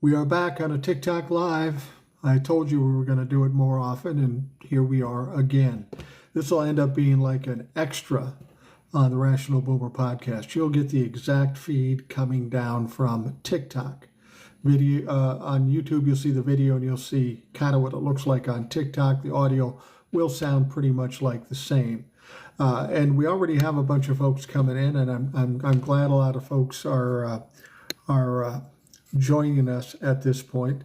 We are back on a TikTok Live. I told you we were going to do it more often, and here we are again. This will end up being like an extra on the Rational Boomer podcast. You'll get the exact feed coming down from TikTok. Video on YouTube, you'll see the video, and you'll see kind of what it looks like on TikTok. The audio will sound pretty much like the same. And we already have a bunch of folks coming in, and I'm glad a lot of folks are joining us at this point.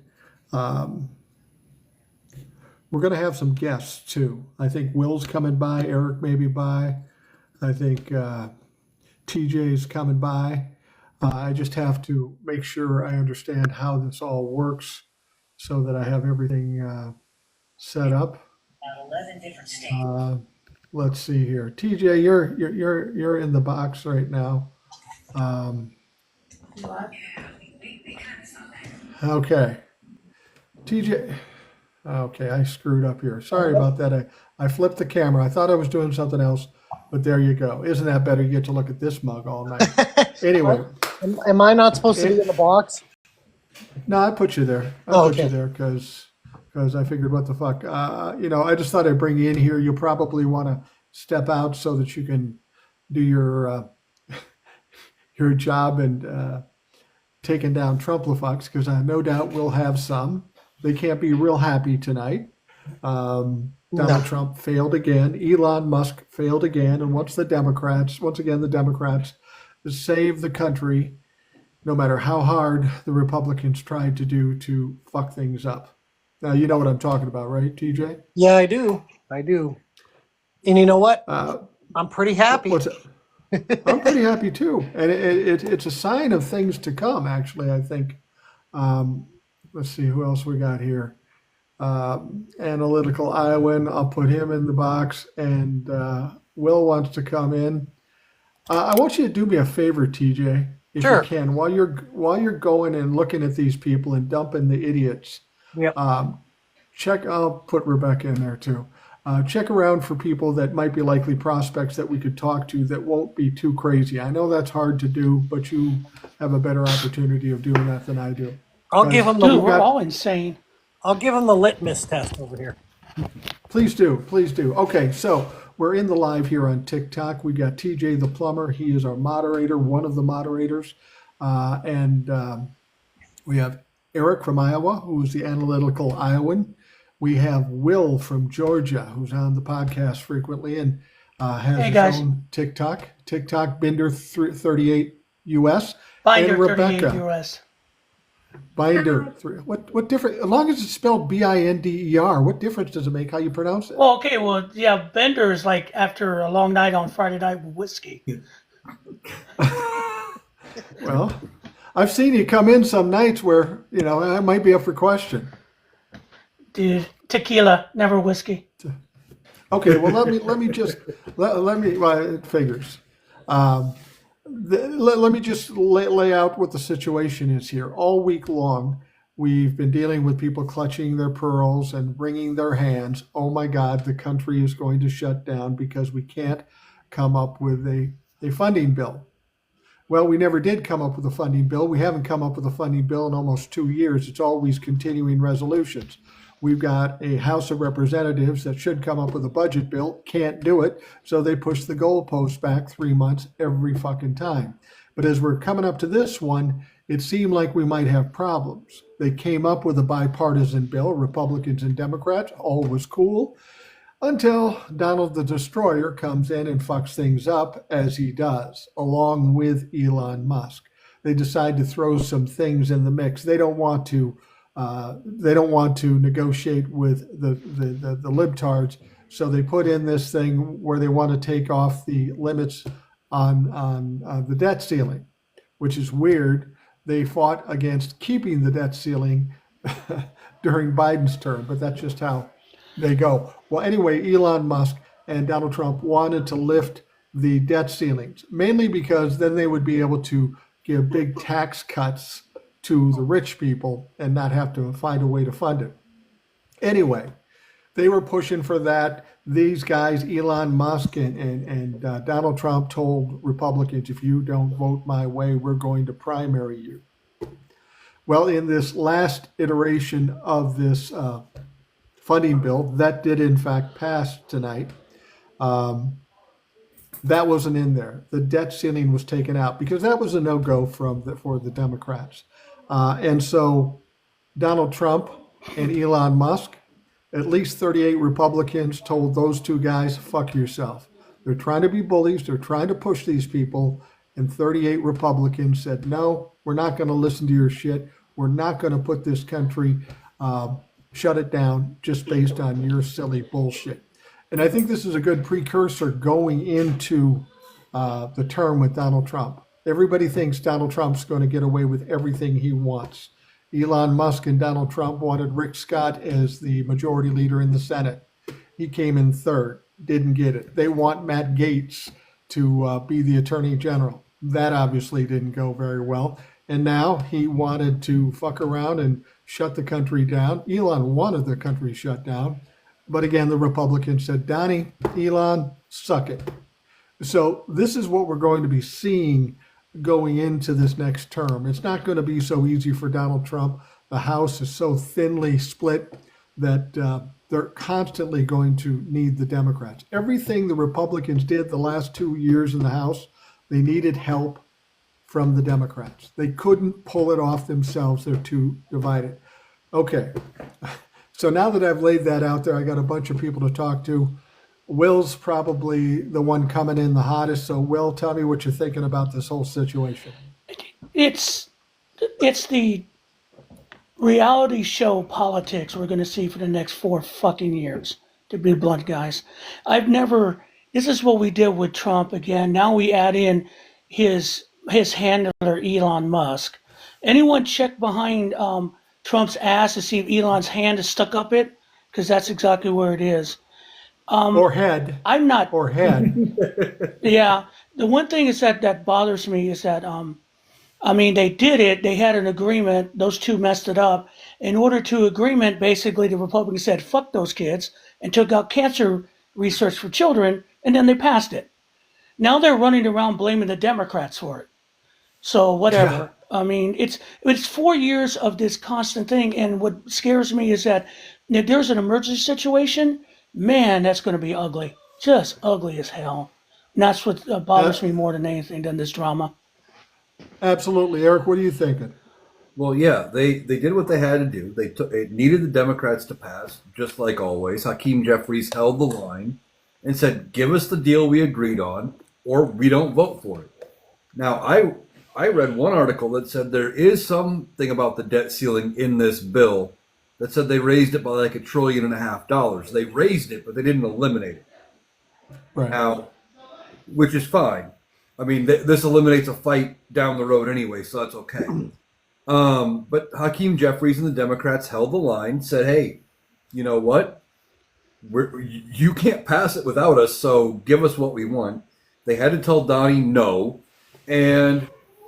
We're going to have some guests too. I think Will's coming by, Eric may be by. I think TJ's coming by. I just have to make sure I understand how this all works so that I have everything set up. 11 different states. Let's see here. TJ, you're in the box right now. Okay. TJ. Okay, I screwed up here. Sorry about that. I flipped the camera. I thought I was doing something else, but there you go. Isn't that better? You get to look at this mug all night. Anyway. Am I not supposed to be in the box? No, I put you there. Put you there because I figured, what the fuck? I just thought I'd bring you in here. You'll probably want to step out so that you can do your job and taking down Trumplifucks, because I no doubt we'll have some. They can't be real happy tonight. Donald Trump failed again. Elon Musk failed again. And once again, the Democrats save the country, no matter how hard the Republicans tried to do to fuck things up. Now, you know what I'm talking about, right, TJ? Yeah, I do. And you know what? I'm pretty happy. I'm pretty happy too. And it's a sign of things to come, actually, I think. Let's see who else we got here. Analytical Iowan, I'll put him in the box. And Will wants to come in. I want you to do me a favor, TJ, if you can, while you're going and looking at these people and dumping the idiots. Yep. I'll put Rebecca in there too. Check around for people that might be likely prospects that we could talk to that won't be too crazy. I know that's hard to do, but you have a better opportunity of doing that than I do. I'll give them we're all insane. I'll give them the litmus test over here. Please do. Okay, so we're in the live here on TikTok. We got TJ the Plumber. He is our moderator, one of the moderators. And we have Eric from Iowa, who is the analytical Iowan. We have Will from Georgia, who's on the podcast frequently and has his own TikTok Binder 38 US. Binder and Rebecca. 38 US. Binder. What difference? As long as it's spelled Binder, what difference does it make how you pronounce it? Well, okay, Bender is like after a long night on Friday night with whiskey. Well, I've seen you come in some nights where, I might be up for question. Dude, tequila, never whiskey. Okay, well, let me it figures. Let me just lay out what the situation is here. All week long, we've been dealing with people clutching their pearls and wringing their hands. Oh my God, the country is going to shut down because we can't come up with a funding bill. Well, we never did come up with a funding bill. We haven't come up with a funding bill in almost 2 years. It's always continuing resolutions. We've got a House of Representatives that should come up with a budget bill, can't do it, so they push the goalpost back 3 months every fucking time. But as we're coming up to this one, it seemed like we might have problems. They came up with a bipartisan bill, Republicans and Democrats, all was cool, until Donald the Destroyer comes in and fucks things up, as he does, along with Elon Musk. They decide to throw some things in the mix. They don't want to negotiate with the libtards, so they put in this thing where they want to take off the limits on the debt ceiling, which is weird. They fought against keeping the debt ceiling during Biden's term, but that's just how they go. Well, anyway, Elon Musk and Donald Trump wanted to lift the debt ceilings, mainly because then they would be able to give big tax cuts to the rich people and not have to find a way to fund it. Anyway, they were pushing for that. These guys, Elon Musk and Donald Trump, told Republicans, if you don't vote my way, we're going to primary you. Well, in this last iteration of this funding bill, that did in fact pass tonight. Um, that wasn't in there. The debt ceiling was taken out because that was a no-go for the Democrats. And so Donald Trump and Elon Musk, at least 38 Republicans told those two guys, fuck yourself. They're trying to be bullies. They're trying to push these people. And 38 Republicans said, no, we're not going to listen to your shit. We're not going to put this country, shut it down just based on your silly bullshit. And I think this is a good precursor going into the term with Donald Trump. Everybody thinks Donald Trump's going to get away with everything he wants. Elon Musk and Donald Trump wanted Rick Scott as the majority leader in the Senate. He came in third, didn't get it. They want Matt Gaetz to be the attorney general. That obviously didn't go very well. And now he wanted to fuck around and shut the country down. Elon wanted the country shut down. But again, the Republicans said, Donnie, Elon, suck it. So this is what we're going to be seeing going into this next term. It's not going to be so easy for Donald Trump. The House is so thinly split that they're constantly going to need the Democrats. Everything the Republicans did the last 2 years in the House, they needed help from the Democrats. They couldn't pull it off themselves. They're too divided. Okay. So now that I've laid that out there, I got a bunch of people to talk to. Will's probably the one coming in the hottest. So, Will, tell me what you're thinking about this whole situation. It's the reality show politics we're going to see for the next 4 fucking years, to be blunt, guys. This is what we did with Trump again. Now we add in his handler, Elon Musk. Anyone check behind Trump's ass to see if Elon's hand is stuck up it? Because that's exactly where it is. Or head. I'm not. Or head. Yeah. The one thing is that bothers me is that, they did it. They had an agreement. Those two messed it up. In order to agreement, basically, the Republicans said, fuck those kids, and took out cancer research for children, and then they passed it. Now they're running around blaming the Democrats for it. So whatever. It's 4 years of this constant thing, and what scares me is that if there's an emergency situation, man, that's going to be ugly. Just ugly as hell. And that's what bothers me more than anything than this drama. Absolutely. Eric, what are you thinking? Well, yeah, they did what they had to do. It needed the Democrats to pass, just like always. Hakeem Jeffries held the line and said, give us the deal we agreed on, or we don't vote for it. Now, I read one article that said there is something about the debt ceiling in this bill that said they raised it by like $1.5 trillion. They raised it, but they didn't eliminate it. Right. Now, which is fine. This eliminates a fight down the road anyway, so that's okay. But Hakeem Jeffries and the Democrats held the line, said, hey, you know what? You can't pass it without us, so give us what we want. They had to tell Donnie no, and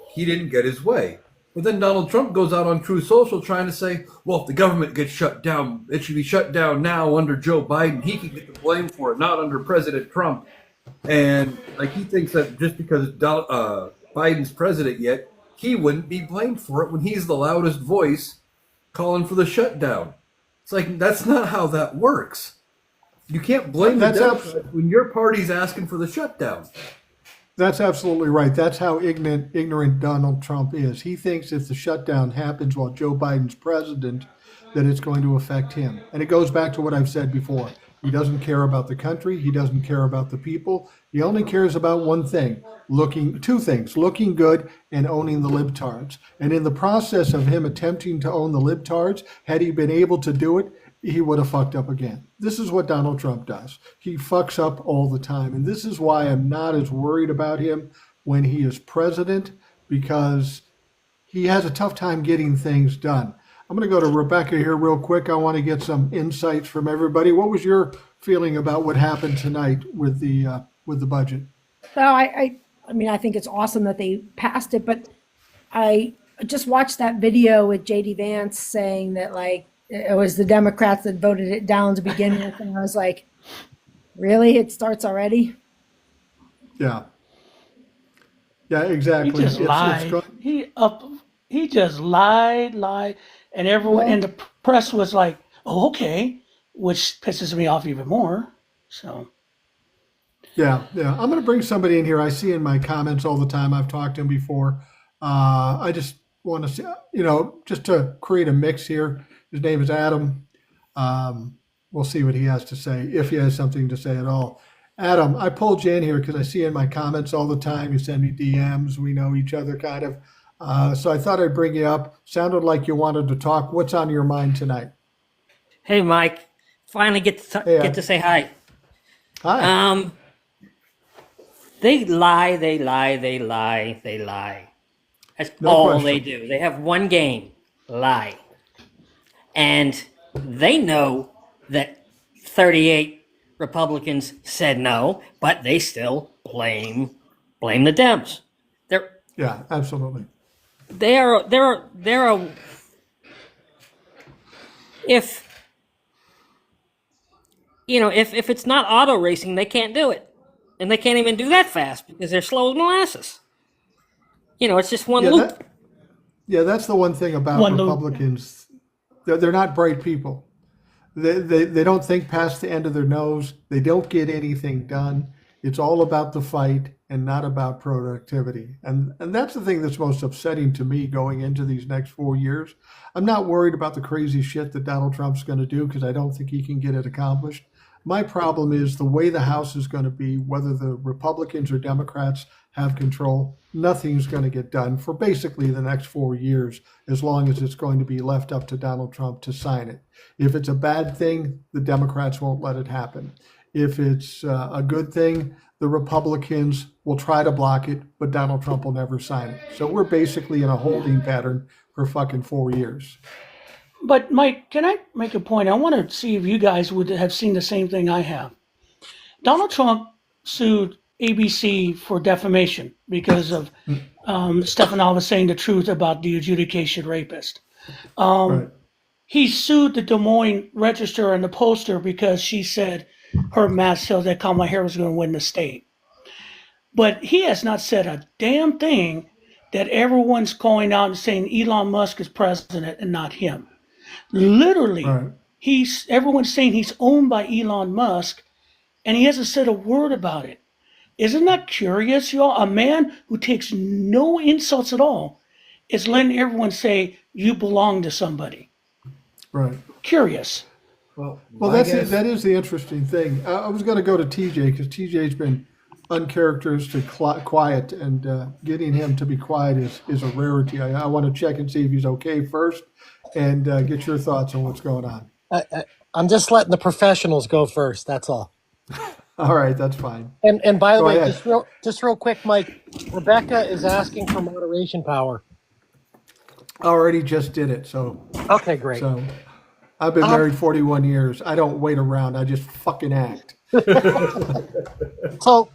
he didn't get his way. But then Donald Trump goes out on True Social trying to say, well, if the government gets shut down, it should be shut down now under Joe Biden. He can get the blame for it, not under President Trump. And he thinks that just because Biden's president yet, he wouldn't be blamed for it when he's the loudest voice calling for the shutdown. It's like, that's not how that works. You can't blame the Democrats when your party's asking for the shutdown. That's absolutely right. That's how ignorant Donald Trump is. He thinks if the shutdown happens while Joe Biden's president, that it's going to affect him. And it goes back to what I've said before. He doesn't care about the country. He doesn't care about the people. He only cares about one thing, two things, looking good and owning the libtards. And in the process of him attempting to own the libtards, had he been able to do it, he would have fucked up again. This is what Donald Trump does. He fucks up all the time. And this is why I'm not as worried about him when he is president, because he has a tough time getting things done. I'm going to go to Rebecca here real quick. I want to get some insights from everybody. What was your feeling about what happened tonight with the budget? Well, I think it's awesome that they passed it, but I just watched that video with JD Vance saying that it was the Democrats that voted it down to begin with, and I was like, really? It starts already? Yeah. Yeah, exactly. He just lied. He just lied, and everyone and the press was like, "Oh, okay," which pisses me off even more. So Yeah, yeah. I'm going to bring somebody in here. I see in my comments all the time. I've talked to him before. I just want to see, just to create a mix here. His name is Adam. We'll see what he has to say, if he has something to say at all. Adam, I pulled you in here because I see in my comments all the time. You send me DMs. We know each other kind of. So I thought I'd bring you up. Sounded like you wanted to talk. What's on your mind tonight? Hey, Mike. Finally Hey, get to say hi. hi. They lie, they lie, they lie, they lie. That's No all they question. do. They have one game, lie. And they know that 38 Republicans said no, but they still blame the Dems. They're Yeah, absolutely. they're a if if it's not auto racing, they can't do it. And they can't even do that fast because they're slow as molasses. It's just one Yeah, loop. that's the one thing about one loop. Republicans. They're not bright people. They don't think past the end of their nose. They don't get anything done. It's all about the fight and not about productivity. And that's the thing that's most upsetting to me going into these next 4 years. I'm not worried about the crazy shit that Donald Trump's going to do because I don't think he can get it accomplished. My problem is the way the House is going to be, whether the Republicans or Democrats have control, nothing's going to get done for basically the next 4 years, as long as it's going to be left up to Donald Trump to sign it. If it's a bad thing, the Democrats won't let it happen. If it's a good thing, the Republicans will try to block it, but Donald Trump will never sign it. So we're basically in a holding pattern for fucking 4 years. But Mike, can I make a point? I want to see if you guys would have seen the same thing I have. Donald Trump sued ABC for defamation because of Stephanopoulos saying the truth about the adjudication rapist. Right. He sued the Des Moines Register and the Poster because she said her math shows that Kamala Harris was going to win the state. But he has not said a damn thing that everyone's going out and saying Elon Musk is president and not him. Literally, Right. everyone's saying he's owned by Elon Musk, and he hasn't said a word about it. Isn't that curious, y'all? A man who takes no insults at all is letting everyone say you belong to somebody. Right. Curious. Well, That is the interesting thing. I was going to go to TJ because TJ's been uncharacteristic quiet, and getting him to be quiet is a rarity. I want to check and see if he's okay first, and get your thoughts on what's going on. I'm just letting the professionals go first. That's all. All right, that's fine. And by the Go way, ahead. just real quick, Mike. Rebecca is asking for moderation power. I already just did it, so Okay, great. I've been married 41 years. I don't wait around. I just fucking act. So,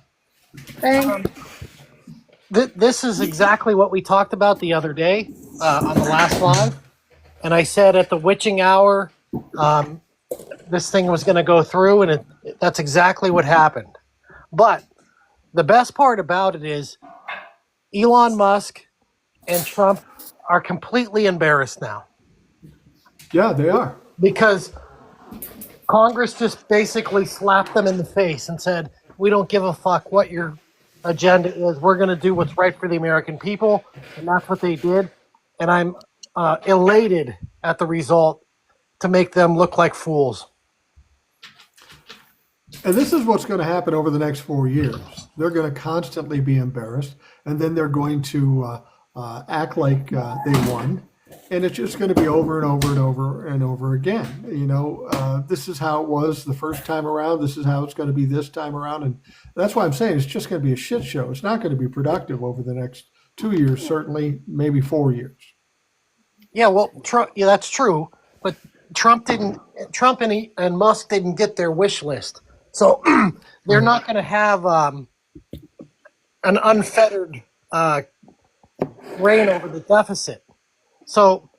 this is exactly what we talked about the other day on the last live, and I said at the witching hour, this thing was going to go through, and that's exactly what happened. But the best part about it is Elon Musk and Trump are completely embarrassed now Yeah, they are. because Congress just basically slapped them in the face and said, we don't give a fuck what your agenda is. We're going to do what's right for the American people. And that's what they did. And I'm elated at the result to make them look like fools. And this is what's going to happen over the next 4 years. They're going to constantly be embarrassed, and then they're going to act like they won. And it's just going to be over and over and over and over again. This is how it was the first time around. This is how it's going to be this time around. And that's why I'm saying it's just going to be a shit show. It's not going to be productive over the next 2 years, certainly, maybe 4 years. Yeah, well, Trump, yeah, that's true. But Trump and Musk didn't get their wish list. So they're not going to have an unfettered reign over the deficit. So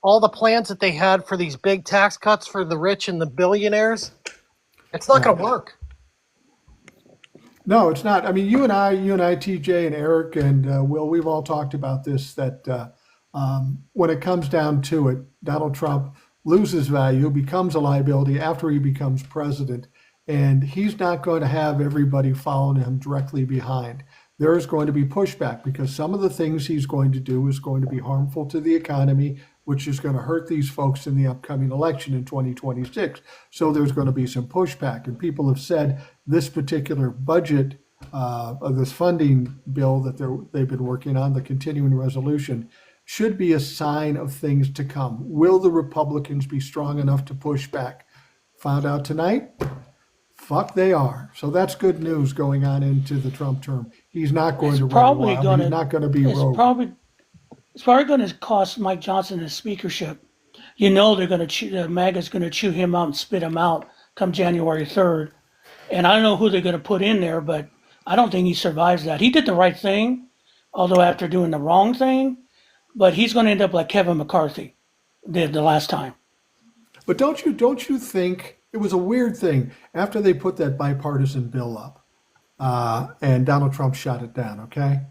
all the plans that they had for these big tax cuts for the rich and the billionaires, it's not going to work. No, it's not. I mean, you and I, TJ and Eric and Will, we've all talked about this, that When it comes down to it, Donald Trump loses value, becomes a liability after he becomes president, and he's not going to have everybody following him directly behind. There is going to be pushback because some of the things he's going to do is going to be harmful to the economy, which is going to hurt these folks in the upcoming election in 2026. So there's going to be some pushback. And people have said this particular budget, of this funding bill that they've been working on, the continuing resolution, should be a sign of things to come. Will the Republicans be strong enough to push back? Found out tonight? Fuck, they are. So that's good news going on into the Trump term. He's not going to run wild. He's not going to be rogue. It's probably going to cost Mike Johnson his speakership. You know they're going to MAGA's going to chew him out and spit him out come January 3rd. And I don't know who they're going to put in there, but I don't think he survives that. He did the right thing, although after doing the wrong thing, but he's going to end up like Kevin McCarthy did the last time. But don't you think it was a weird thing after they put that bipartisan bill up, and Donald Trump shot it down? Okay,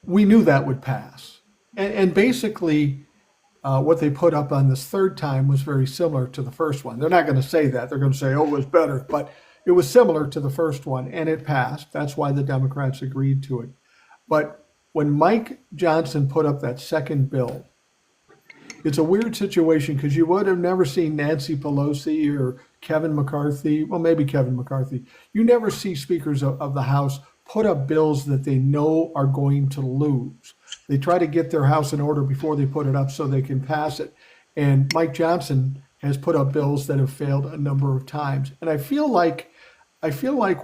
we knew that would pass, and basically, what they put up on this third time was very similar to the first one. They're not going to say that; they're going to say, "Oh, it was better," but it was similar to the first one, and it passed. That's why the Democrats agreed to it. But when Mike Johnson put up that second bill, it's a weird situation because you would have never seen Nancy Pelosi or Kevin McCarthy, well, maybe Kevin McCarthy. You never see speakers of the House put up bills that they know are going to lose. They try to get their house in order before they put it up so they can pass it. And Mike Johnson has put up bills that have failed a number of times. And I feel like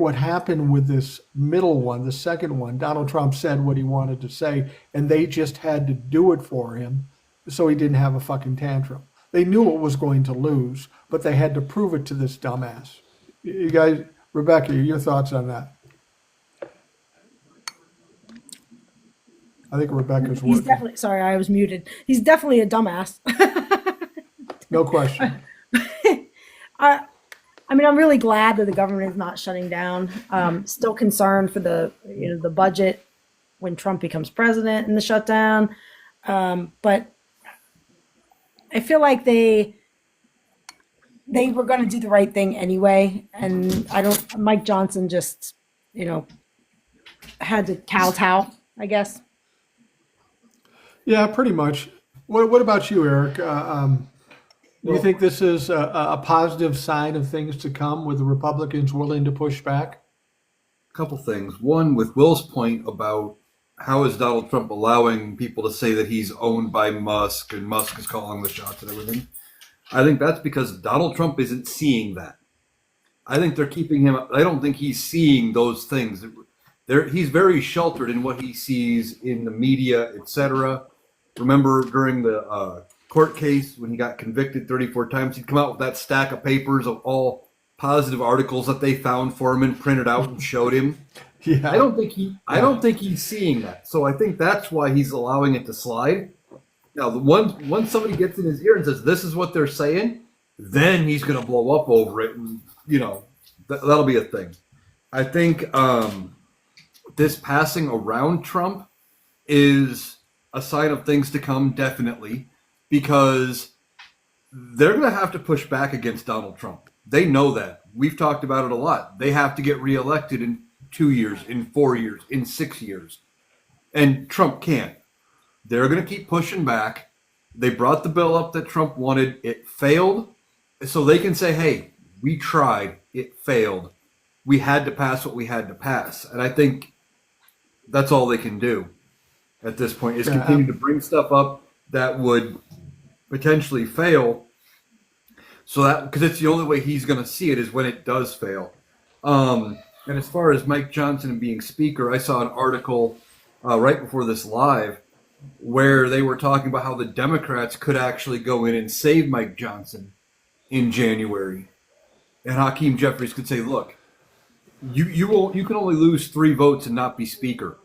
what happened with this middle one, the second one, Donald Trump said what he wanted to say, and they just had to do it for him so he didn't have a fucking tantrum. They knew it was going to lose, but they had to prove it to this dumbass. You guys, Rebecca, your thoughts on that? I think Rebecca's He's working. definitely, sorry, I was muted. He's definitely a dumbass. No question. I mean, I'm really glad that the government is not shutting down. Still concerned for the budget when Trump becomes president and the shutdown. But I feel like they were going to do the right thing anyway. And Mike Johnson just, had to kowtow, I guess. Yeah, pretty much. What about you, Eric? Do you think this is a positive sign of things to come with the Republicans willing to push back? A couple things. One, with Will's point about how is Donald Trump allowing people to say that he's owned by Musk and Musk is calling the shots and everything. I think that's because Donald Trump isn't seeing that. I think they're keeping him. I don't think he's seeing those things. He's very sheltered in what he sees in the media, etc. Remember during the court case when he got convicted 34 times, he'd come out with that stack of papers of all positive articles that they found for him and printed out and showed him. Yeah. I don't think he's seeing that. So I think that's why he's allowing it to slide. Now, once somebody gets in his ear and says, this is what they're saying, then he's going to blow up over it. And, that'll be a thing. I think this passing around Trump is a sign of things to come, definitely, because they're going to have to push back against Donald Trump. They know that. We've talked about it a lot. They have to get reelected in 2 years, in 4 years, in 6 years. And Trump can't. They're going to keep pushing back. They brought the bill up that Trump wanted. It failed. So they can say, hey, we tried. It failed. We had to pass what we had to pass. And I think that's all they can do at this point is continue to bring stuff up that would potentially fail. So that, because it's the only way he's going to see it is when it does fail. And as far as Mike Johnson being speaker, I saw an article right before this live where they were talking about how the Democrats could actually go in and save Mike Johnson in January. And Hakeem Jeffries could say, look, you can only lose 3 votes and not be speaker.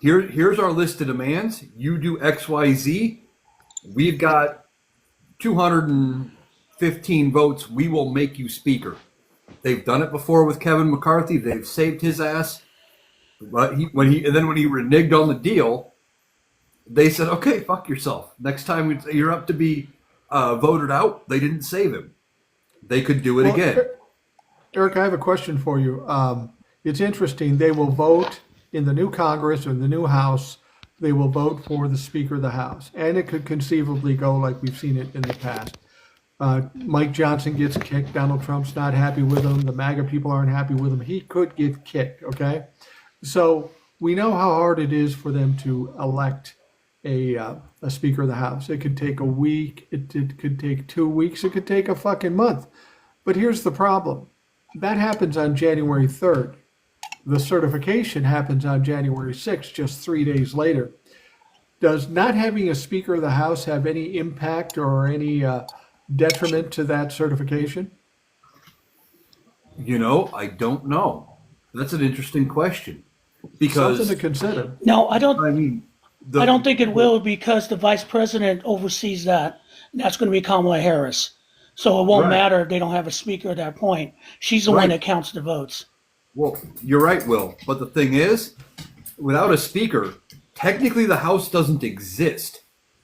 Here's our list of demands. You do X, Y, Z. We've got 215 votes. We will make you speaker. They've done it before with Kevin McCarthy. They've saved his ass. But when he reneged on the deal, they said, okay, fuck yourself. Next time you're up to be voted out, they didn't save him. They could do it Well, again. Eric, I have a question for you. It's interesting. They will vote in the new Congress or in the new House. They will vote for the Speaker of the House, and it could conceivably go like we've seen it in the past. Mike Johnson gets kicked. Donald Trump's not happy with him. The MAGA people aren't happy with him. He could get kicked. Okay, so we know how hard it is for them to elect a Speaker of the House. It could take a week. It could take 2 weeks. It could take a fucking month. But here's the problem. That happens on January 3rd. The certification happens on January 6th, just 3 days later. Does not having a Speaker of the House have any impact or any detriment to that certification? I don't know. That's an interesting question Something because to consider. No, I don't. I mean, I don't think it will because the vice president oversees that. And that's going to be Kamala Harris. So it won't Right. matter if they don't have a speaker at that point. She's the one Right. that counts the votes. Well, you're right, Will. But the thing is, without a speaker, technically the House doesn't exist.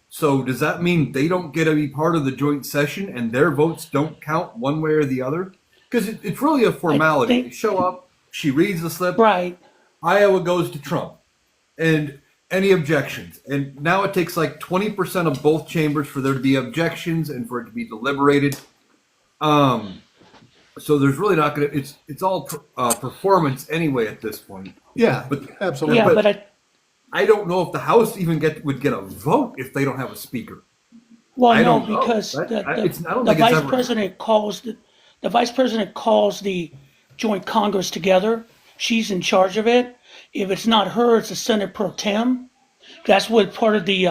So does that mean they don't get to be part of the joint session and their votes don't count one way or the other? Because it's really a formality. think- They show up, she reads the slip, Right. Iowa goes to Trump. And any objections? And now it takes like 20% of both chambers for there to be objections and for it to be deliberated. So there's really not going to, it's all performance anyway at this point. Yeah, But absolutely. Yeah, but- but I don't know if the House even would get a vote if they don't have a speaker. well, I no, don't know. because That- the, I- the, it's- I don't the think it's vice ever- president calls the vice president calls the joint Congress together. She's in charge of it. If it's not her, it's the Senate pro tem. That's what part of the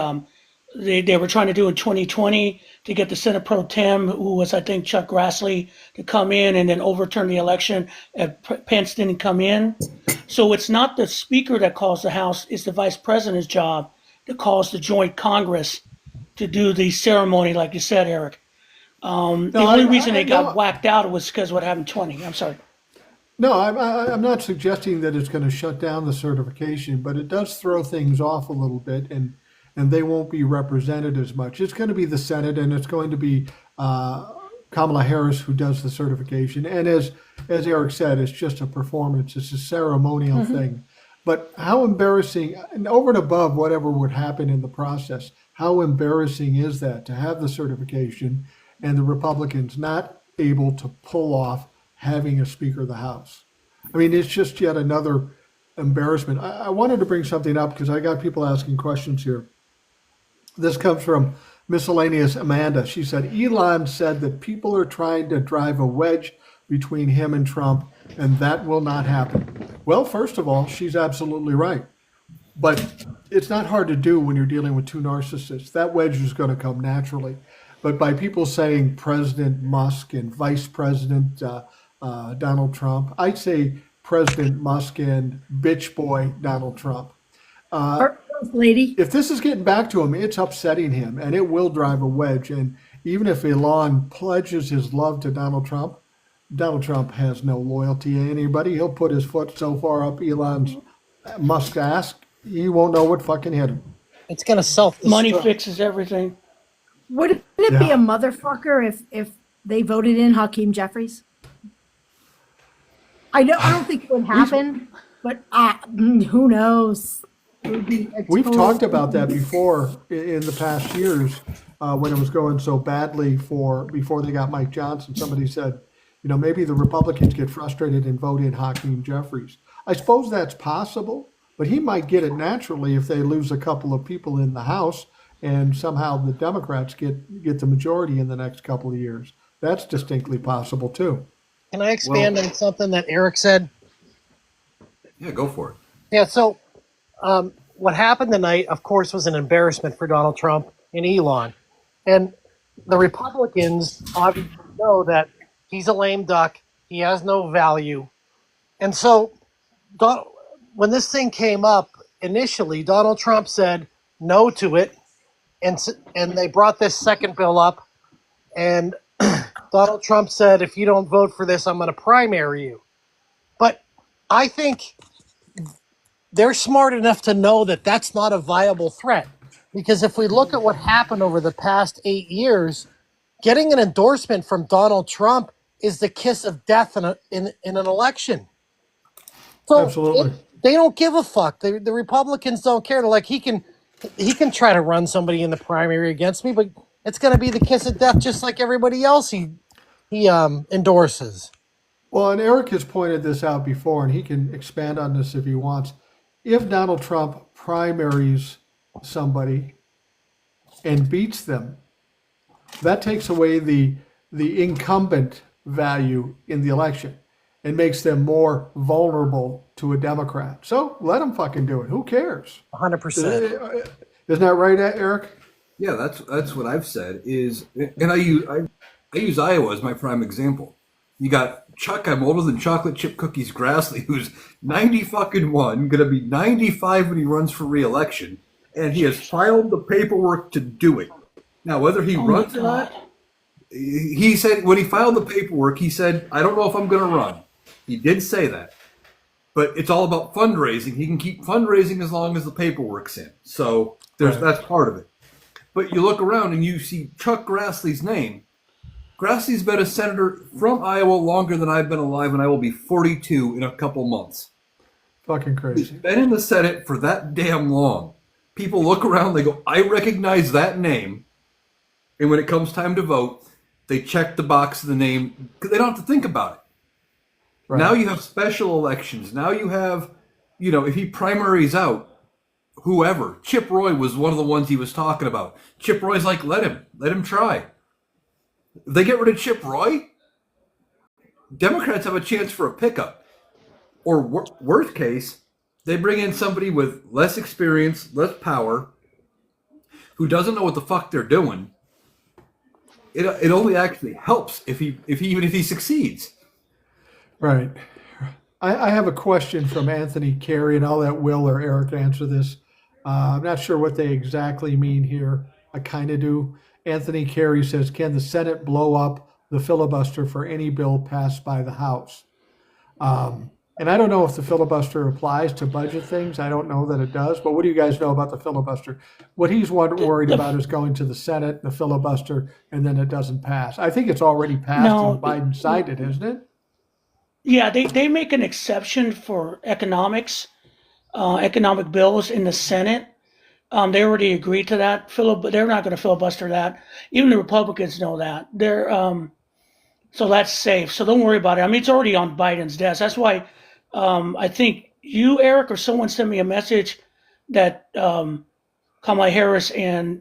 they were trying to do in 2020 to get the Senate pro tem, who was I think Chuck Grassley, to come in and then overturn the election. Pence didn't come in, so it's not the speaker that calls the House; it's the vice president's job that calls the joint Congress to do the ceremony, like you said, Eric. The only reason they got whacked out was because what happened in 20. I'm sorry. No, I'm not suggesting that it's going to shut down the certification, but it does throw things off a little bit, and they won't be represented as much. It's going to be the Senate, and it's going to be Kamala Harris who does the certification. And as Eric said, it's just a performance. It's a ceremonial thing. But how embarrassing, and over and above whatever would happen in the process, how embarrassing is that to have the certification and the Republicans not able to pull off having a Speaker of the House? I mean, it's just yet another embarrassment. I wanted to bring something up because I got people asking questions here. This comes from Miscellaneous Amanda. She said, Elon said that people are trying to drive a wedge between him and Trump, and that will not happen. Well, first of all, she's absolutely right. But it's not hard to do when you're dealing with two narcissists. That wedge is going to come naturally. But by people saying President Musk and Vice President Donald Trump, I'd say President Musk and bitch boy Donald Trump. First lady. If this is getting back to him, it's upsetting him, and it will drive a wedge. And even if Elon pledges his love to Donald Trump has no loyalty to anybody. He'll put his foot so far up Elon's Musk's ass, he won't know what fucking hit him. It's going to self-destruct. Money fixes everything. Wouldn't it be Yeah. a motherfucker if they voted in Hakeem Jeffries? I don't think it would happen, but who knows? It would be We've exposed. talked about that before in the past years when it was going so badly before they got Mike Johnson. Somebody said, maybe the Republicans get frustrated and vote in Hakeem Jeffries. I suppose that's possible, but he might get it naturally if they lose a couple of people in the House and somehow the Democrats get the majority in the next couple of years. That's distinctly possible too. Can I expand on something that Eric said? Yeah, go for it. Yeah, so what happened tonight, of course, was an embarrassment for Donald Trump and Elon. And the Republicans obviously know that he's a lame duck. He has no value. And so when this thing came up initially, Donald Trump said no to it. And they brought this second bill up. And Donald Trump said, if you don't vote for this, I'm going to primary you. But I think they're smart enough to know that that's not a viable threat. Because if we look at what happened over the past 8 years, getting an endorsement from Donald Trump is the kiss of death in an election. So Absolutely. they don't give a fuck. The Republicans don't care. They're like, he can try to run somebody in the primary against me, but it's going to be the kiss of death, just like everybody else he endorses. Well, and Eric has pointed this out before, and he can expand on this if he wants. If Donald Trump primaries somebody and beats them, that takes away the incumbent value in the election and makes them more vulnerable to a Democrat. So let them fucking do it. Who cares? 100%. Isn't that right, Eric? Yeah, that's what I've said is, and I use Iowa as my prime example. You got Chuck, I'm older than chocolate chip cookies Grassley, who's 90 fucking one, gonna be 95 when he runs for re-election, and he has filed the paperwork to do it. Now, whether he runs or not, he said when he filed the paperwork, he said, I don't know if I'm gonna run. He did say that. But it's all about fundraising. He can keep fundraising as long as the paperwork's in. So that's part of it. But you look around and you see Chuck Grassley's name. Grassley's been a senator from Iowa longer than I've been alive, and I will be 42 in a couple months. Fucking He's crazy. been in the Senate for that damn long. People look around, they go, I recognize that name. And when it comes time to vote, they check the box of the name because they don't have to think about it. Right. Now you have special elections. Now you have, if he primaries out whoever, Chip Roy was one of the ones he was talking about. Chip Roy's like, let him try. If they get rid of Chip Roy, Democrats have a chance for a pickup. Or worst case, they bring in somebody with less experience, less power, who doesn't know what the fuck they're doing. It only actually helps if he succeeds. Right. I have a question from Anthony Carey, and I'll let Will or Eric answer this. I'm not sure what they exactly mean here. I kind of do. Anthony Carey says, can the Senate blow up the filibuster for any bill passed by the House? And I don't know if the filibuster applies to budget things. I don't know that it does. But what do you guys know about the filibuster? What he's worried about is going to the Senate, the filibuster, and then it doesn't pass. I think it's already passed and Biden signed it, isn't it? Yeah, they make an exception for economic bills in the Senate. They already agreed to that. They're not going to filibuster that. Even the Republicans know that. So that's safe. So don't worry about it. I mean, it's already on Biden's desk. That's why I think you, Eric, or someone sent me a message that Kamala Harris and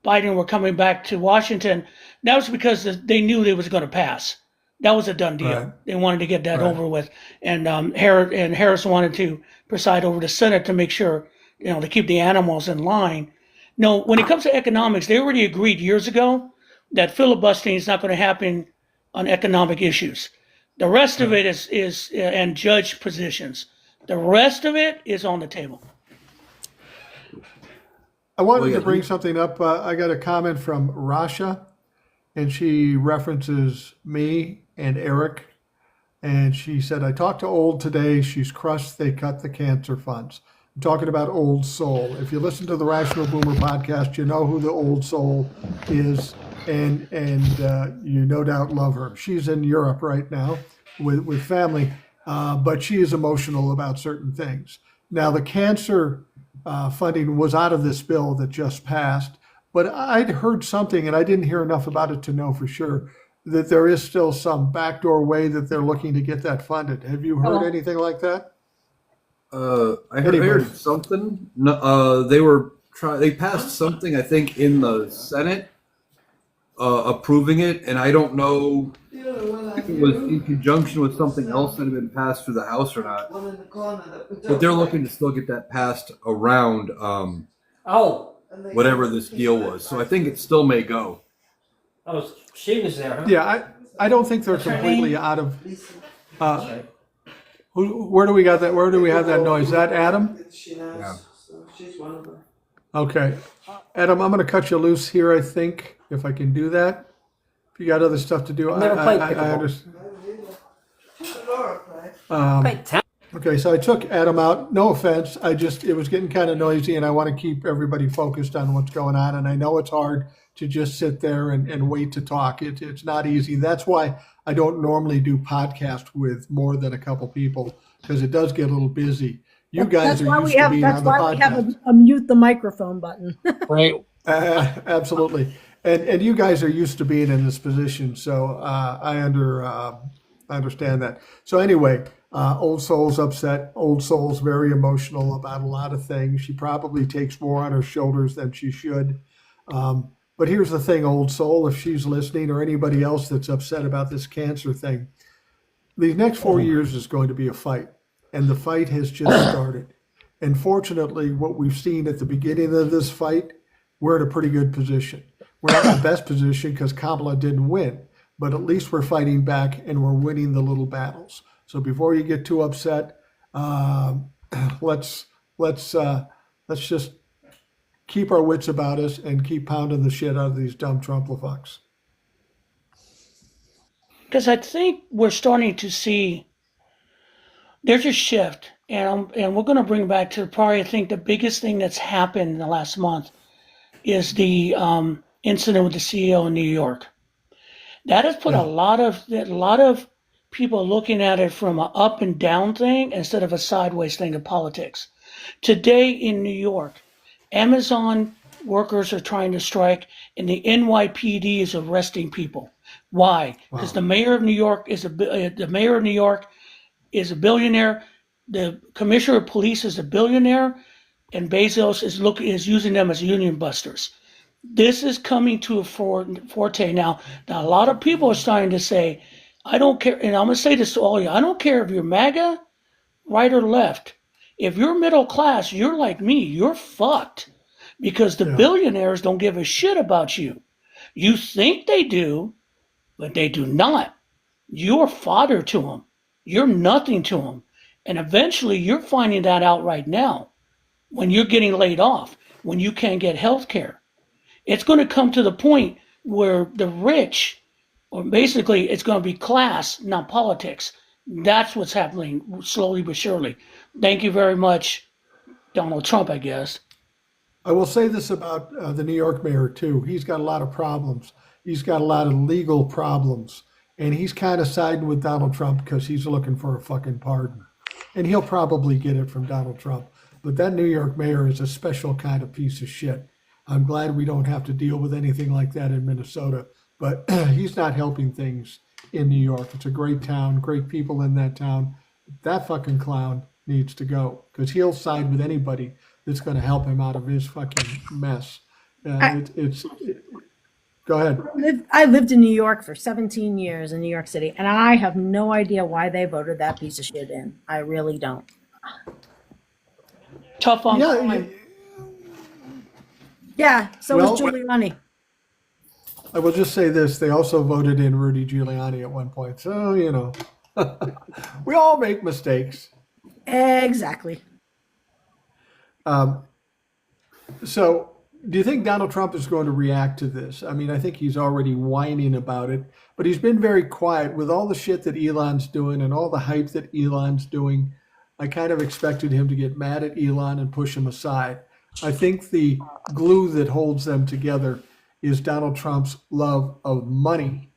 Biden were coming back to Washington. That was because they knew they was going to pass. That was a done deal. Right. They wanted to get that over with, and Harris wanted to preside over the Senate to make sure to keep the animals in line. No, when it comes to economics, they already agreed years ago that filibustering is not going to happen on economic issues. The rest of it is and judge positions. The rest of it is on the table. I wanted to bring something up. I got a comment from Rasha, and she references me and Eric. And she said, I talked to Old today. She's crushed. They cut the cancer funds. I'm talking about Old Soul. If you listen to the Rational Boomer podcast, you know who the Old Soul is. And you no doubt love her. She's in Europe right now with family, but she is emotional about certain things. Now, the cancer funding was out of this bill that just passed, but I'd heard something, and I didn't hear enough about it to know for sure, that there is still some backdoor way that they're looking to get that funded. Have you heard anything like that? I heard something. No, they passed something, I think, in the Senate, approving it, and I don't know if it was in conjunction with something else that had been passed through the House or not. But they're looking to still get that passed around whatever this deal was. So I think it still may go. Oh, she was there, huh? Yeah, I don't think they're completely out of. Where do we got that? Where do we have that noise? Is that Adam? Yeah. She's one of them. Okay, Adam, I'm going to cut you loose here. I think if I can do that. If you got other stuff to do, I've never played I pickleball. understand. Laura play. Okay, so I took Adam out. No offense. It was getting kind of noisy and I want to keep everybody focused on what's going on. And I know it's hard to just sit there and wait to talk. It's not easy. That's why I don't normally do podcasts with more than a couple people because it does get a little busy. You guys are used to being That's on the why we have podcast. a mute the microphone button. Right. Absolutely. And you guys are used to being in this position. So I understand that. So anyway, Old Soul's upset. Old Soul's very emotional about a lot of things. She probably takes more on her shoulders than she should. But here's the thing, Old Soul, if she's listening or anybody else that's upset about this cancer thing, these next 4 years is going to be a fight. And the fight has just started. And fortunately, what we've seen at the beginning of this fight, we're in a pretty good position. We're not in the best position because Kamala didn't win, but at least we're fighting back and we're winning the little battles. So before you get too upset, let's just keep our wits about us and keep pounding the shit out of these dumb Trump-fucks. Because I think we're starting to see there's a shift, and we're going to bring back to probably I think the biggest thing that's happened in the last month is the incident with the CEO in New York. That has put a lot of people looking at it from an up and down thing instead of a sideways thing of politics. Today in New York, Amazon workers are trying to strike, and the NYPD is arresting people. Why? Because the mayor of New York is a billionaire. The commissioner of police is a billionaire, and Bezos is using them as union busters. This is coming to a forte now. Now, a lot of people are starting to say, I don't care, and I'm going to say this to all of you, I don't care if you're MAGA, right or left. If you're middle class, you're like me, you're fucked. Because the billionaires don't give a shit about you. You think they do, but they do not. You're fodder to them. You're nothing to them. And eventually you're finding that out right now when you're getting laid off, when you can't get health care. It's going to come to the point where the rich, or basically it's going to be class, not politics. That's what's happening slowly but surely. Thank you very much, Donald Trump, I guess. I will say this about the New York mayor, too. He's got a lot of problems. He's got a lot of legal problems. And he's kind of siding with Donald Trump because he's looking for a fucking pardon. And he'll probably get it from Donald Trump. But that New York mayor is a special kind of piece of shit. I'm glad we don't have to deal with anything like that in Minnesota. But he's not helping things in New York. It's a great town, great people in that town. That fucking clown needs to go because he'll side with anybody that's going to help him out of his fucking mess. Go ahead. I lived in New York for 17 years in New York City, and I have no idea why they voted that piece of shit in. I really don't. Tough on crime. Yeah, so was Giuliani. I will just say this. They also voted in Rudy Giuliani at one point. So, we all make mistakes. Exactly. So do you think Donald Trump is going to react to this? I mean, I think he's already whining about it, but he's been very quiet with all the shit that Elon's doing and all the hype that Elon's doing. I kind of expected him to get mad at Elon and push him aside. I think the glue that holds them together is Donald Trump's love of money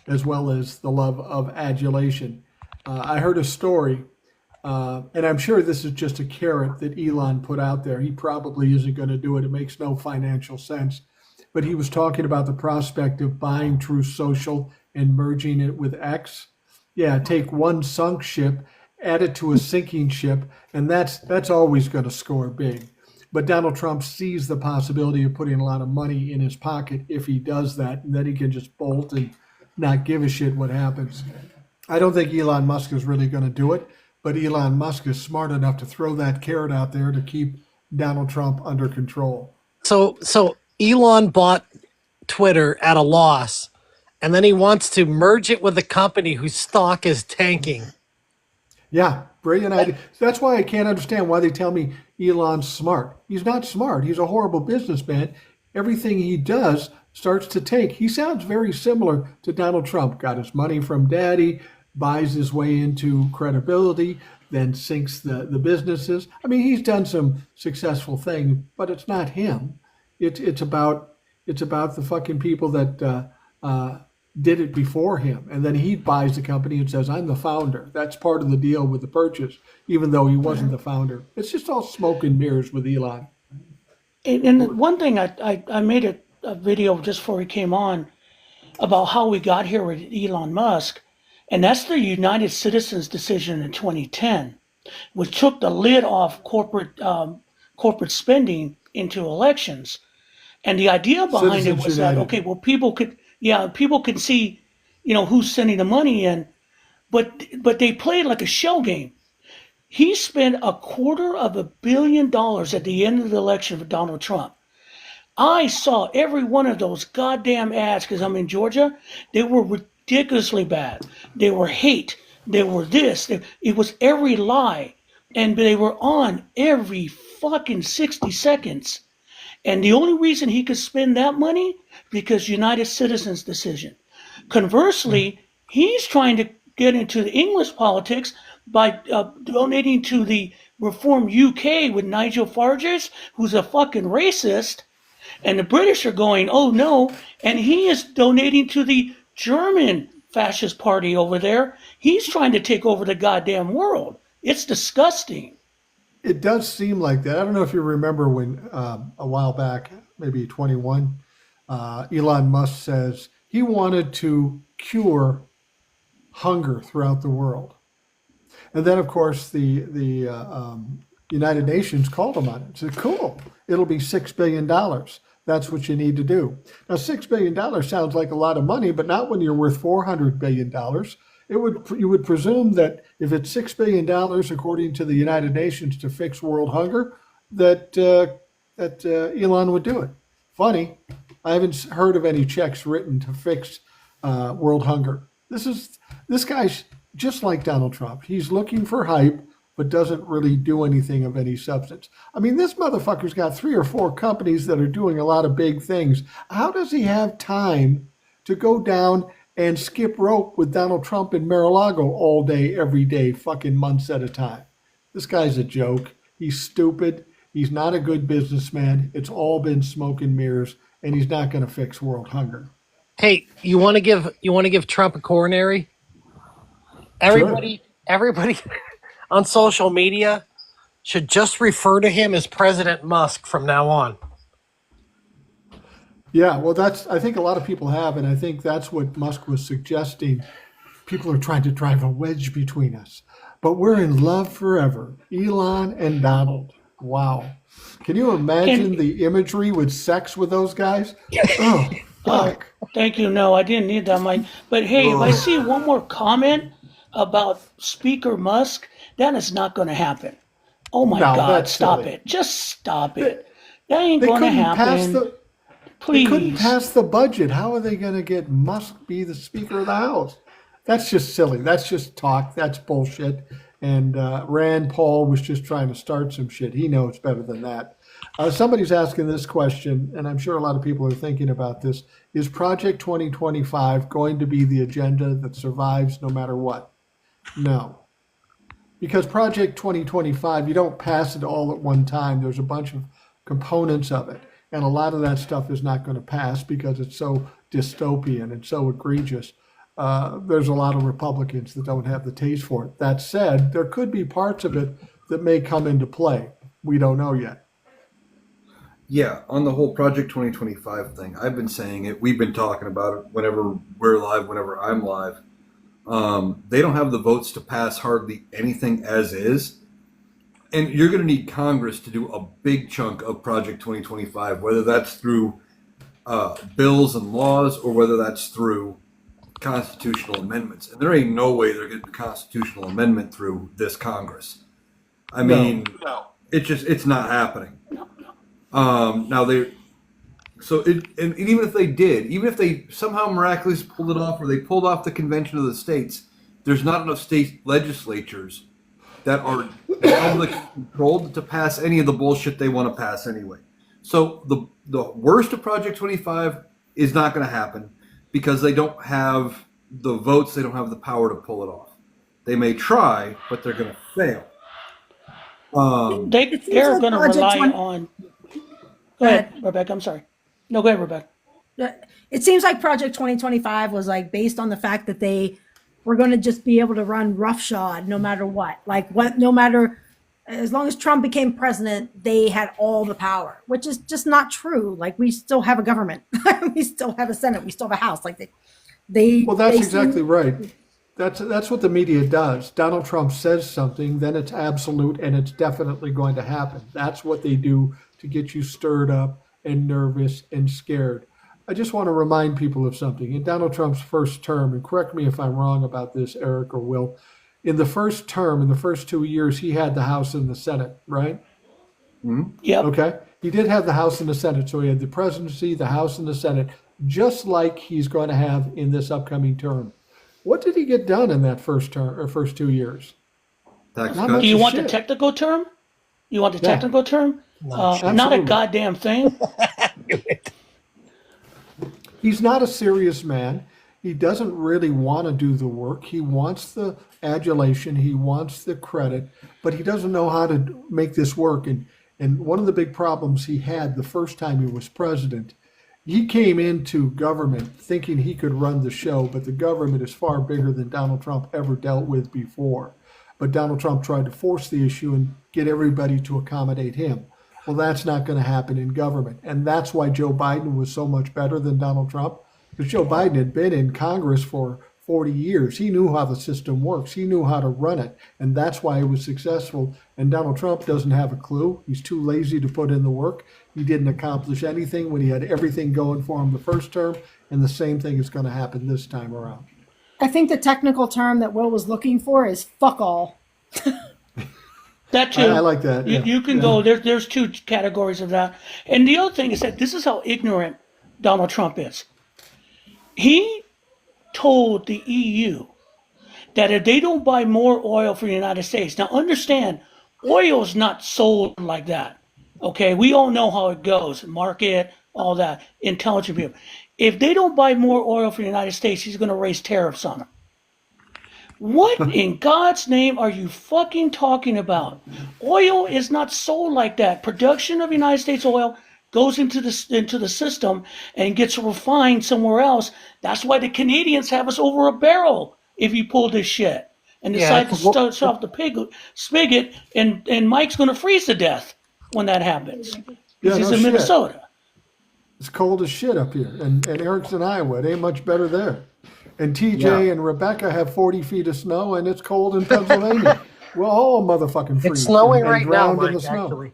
as well as the love of adulation. I heard a story, and I'm sure this is just a carrot that Elon put out there. He probably isn't going to do it. It makes no financial sense. But he was talking about the prospect of buying True Social and merging it with X. Yeah, take one sunk ship, add it to a sinking ship, and that's always going to score big. But Donald Trump sees the possibility of putting a lot of money in his pocket if he does that, and then he can just bolt and not give a shit what happens. I don't think Elon Musk is really going to do it, but Elon Musk is smart enough to throw that carrot out there to keep Donald Trump under control. So Elon bought Twitter at a loss, and then he wants to merge it with a company whose stock is tanking. Yeah, brilliant idea. That's why I can't understand why they tell me Elon's smart. He's not smart. He's a horrible businessman. Everything he does starts to tank. He sounds very similar to Donald Trump. Got his money from daddy, buys his way into credibility, then sinks the businesses. I mean, he's done some successful thing, but it's not him. It's about the fucking people that did it before him, and then he buys the company and says, "I'm the founder." That's part of the deal with the purchase, even though he wasn't the founder. It's just all smoke and mirrors with Elon. And one thing I made a video just before he came on about how we got here with Elon Musk, and that's the United Citizens decision in 2010, which took the lid off corporate spending into elections. And the idea behind it Citizens was that, United. okay, well, people could see, who's sending the money in, but they played like a shell game. He spent $250 million at the end of the election for Donald Trump. I saw every one of those goddamn ads because I'm in Georgia. They were ridiculously bad. They were hate. They were this. It was every lie. And they were on every fucking 60 seconds. And the only reason he could spend that money because United Citizens decision. Conversely, he's trying to get into the English politics by donating to the Reform UK with Nigel Farage, who's a fucking racist. And the British are going, oh no. And he is donating to the German fascist party over there. He's trying to take over the goddamn world. It's disgusting. It does seem like that. I don't know if you remember when a while back, maybe 21, Elon Musk says he wanted to cure hunger throughout the world. And then, of course, the United Nations called him on it. Said, "Cool, it'll be $6 billion. That's what you need to do." Now, $6 billion sounds like a lot of money, but not when you're worth $400 billion. You would presume that if it's $6 billion, according to the United Nations, to fix world hunger, that Elon would do it. Funny, I haven't heard of any checks written to fix world hunger. This guy's just like Donald Trump. He's looking for hype, but doesn't really do anything of any substance. I mean, this motherfucker's got 3 or 4 companies that are doing a lot of big things. How does he have time to go down and skip rope with Donald Trump in Mar-a-Lago all day, every day, fucking months at a time? This guy's a joke. He's stupid. He's not a good businessman. It's all been smoke and mirrors, and he's not going to fix world hunger. Hey, you want to give Trump a coronary? Everybody on social media should just refer to him as President Musk from now on. Yeah, well, I think a lot of people have, and I think that's what Musk was suggesting. People are trying to drive a wedge between us, but we're in love forever. Elon and Donald. Wow. Can you imagine the imagery with sex with those guys? Oh, fuck. Thank you. No, I didn't need that, Mike. But hey, if I see one more comment about Speaker Musk, that is not going to happen. Oh my No, God, that's stop silly. it. Just stop it. That ain't They going to couldn't pass happen. the Please. They couldn't pass the budget. How are they going to get Musk be the Speaker of the House? That's just silly. That's just talk. That's bullshit. And Rand Paul was just trying to start some shit. He knows better than that. Somebody's asking this question, and I'm sure a lot of people are thinking about this. Is Project 2025 going to be the agenda that survives no matter what? No. Because Project 2025, you don't pass it all at one time. There's a bunch of components of it. And a lot of that stuff is not going to pass because it's so dystopian and so egregious. There's a lot of Republicans that don't have the taste for it. That said, there could be parts of it that may come into play. We don't know yet. Yeah, on the whole Project 2025 thing, I've been saying it. We've been talking about it whenever we're live, whenever I'm live. They don't have the votes to pass hardly anything as is. And you're going to need Congress to do a big chunk of Project 2025, whether that's through bills and laws or whether that's through constitutional amendments. And there ain't no way they're getting a constitutional amendment through this Congress. I mean, it's not happening. Now and even if they did, even if they somehow miraculously pulled it off, or they pulled off the convention of the states, there's not enough state legislatures that are public controlled to pass any of the bullshit they want to pass anyway. So the worst of Project 25 is not going to happen because they don't have the votes, they don't have the power to pull it off. They may try, but they're going to fail. They It seems they're like going to Project rely 20 on. Go Go ahead, ahead. Rebecca. I'm sorry. No, go ahead, Rebecca. It seems like Project 2025 was like based on the fact that they were going to just be able to run roughshod no matter what. Like no matter, as long as Trump became president, they had all the power, which is just not true. Like we still have a government, we still have a Senate, we still have a House. Like Well, that's they exactly seem, right. That's what the media does. Donald Trump says something, then it's absolute and it's definitely going to happen. That's what they do to get you stirred up and nervous and scared. I just want to remind people of something. In Donald Trump's first term, and correct me if I'm wrong about this, Eric or Will, in the first term, in the first 2 years, he had the House and the Senate, right? Yep. Okay. He did have the House and the Senate. So he had the presidency, the House, and the Senate, just like he's going to have in this upcoming term. What did he get done in that first term or first 2 years? Tax Not Do much cuts. you of want the shit. technical term? You want the Yeah. technical term? Not a Absolutely. goddamn thing. He's not a serious man. He doesn't really want to do the work. He wants the adulation. He wants the credit, but he doesn't know how to make this work. And one of the big problems he had the first time he was president, he came into government thinking he could run the show, but the government is far bigger than Donald Trump ever dealt with before. But Donald Trump tried to force the issue and get everybody to accommodate him. Well, that's not going to happen in government. And that's why Joe Biden was so much better than Donald Trump, because Joe Biden had been in Congress for 40 years. He knew how the system works. He knew how to run it. And that's why he was successful. And Donald Trump doesn't have a clue. He's too lazy to put in the work. He didn't accomplish anything when he had everything going for him the first term. And the same thing is going to happen this time around. I think the technical term that Will was looking for is fuck all. That too. I like that. You, Yeah. you can Yeah. go. There's two categories of that. And the other thing is that this is how ignorant Donald Trump is. He told the EU that if they don't buy more oil from the United States, now understand, oil is not sold like that. Okay, we all know how it goes, market, all that, intelligent people. If they don't buy more oil from the United States, he's going to raise tariffs on them. What in God's name are you fucking talking about? Oil is not sold like that. Production of United States oil goes into the system and gets refined somewhere else. That's why the Canadians have us over a barrel if you pull this shit and Yeah, decide to shut off the spigot, and Mike's going to freeze to death when that happens Yeah, because he's no in shit. Minnesota. It's cold as shit up here. And Eric's in Iowa. It ain't much better there. And TJ and Rebecca have 40 feet of snow, and it's cold in Pennsylvania. We're all motherfucking freeze. It's snowing and right now, drowned in Mike, the snow. actually.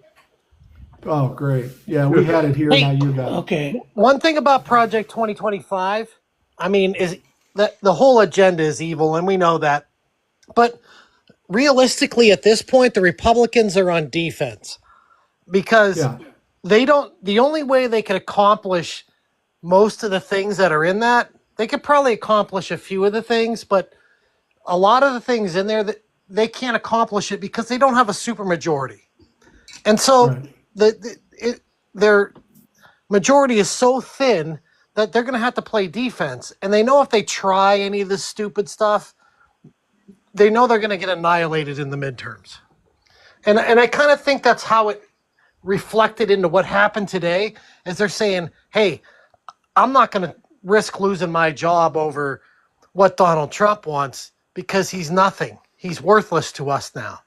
Oh, great. Yeah, we had it here. Hey. Now you got it. Okay. One thing about Project 2025, I mean, is that the whole agenda is evil, and we know that. But realistically, at this point, the Republicans are on defense because Yeah. the only way they could accomplish most of the things that are in that, they could probably accomplish a few of the things, but a lot of the things in there that they can't accomplish it because they don't have a supermajority. And so Right. their majority is so thin that they're going to have to play defense. And they know if they try any of this stupid stuff, they know they're going to get annihilated in the midterms. And I kind of think that's how it reflected into what happened today, is they're saying, hey, I'm not going to risk losing my job over what Donald Trump wants because he's nothing. He's worthless to us now.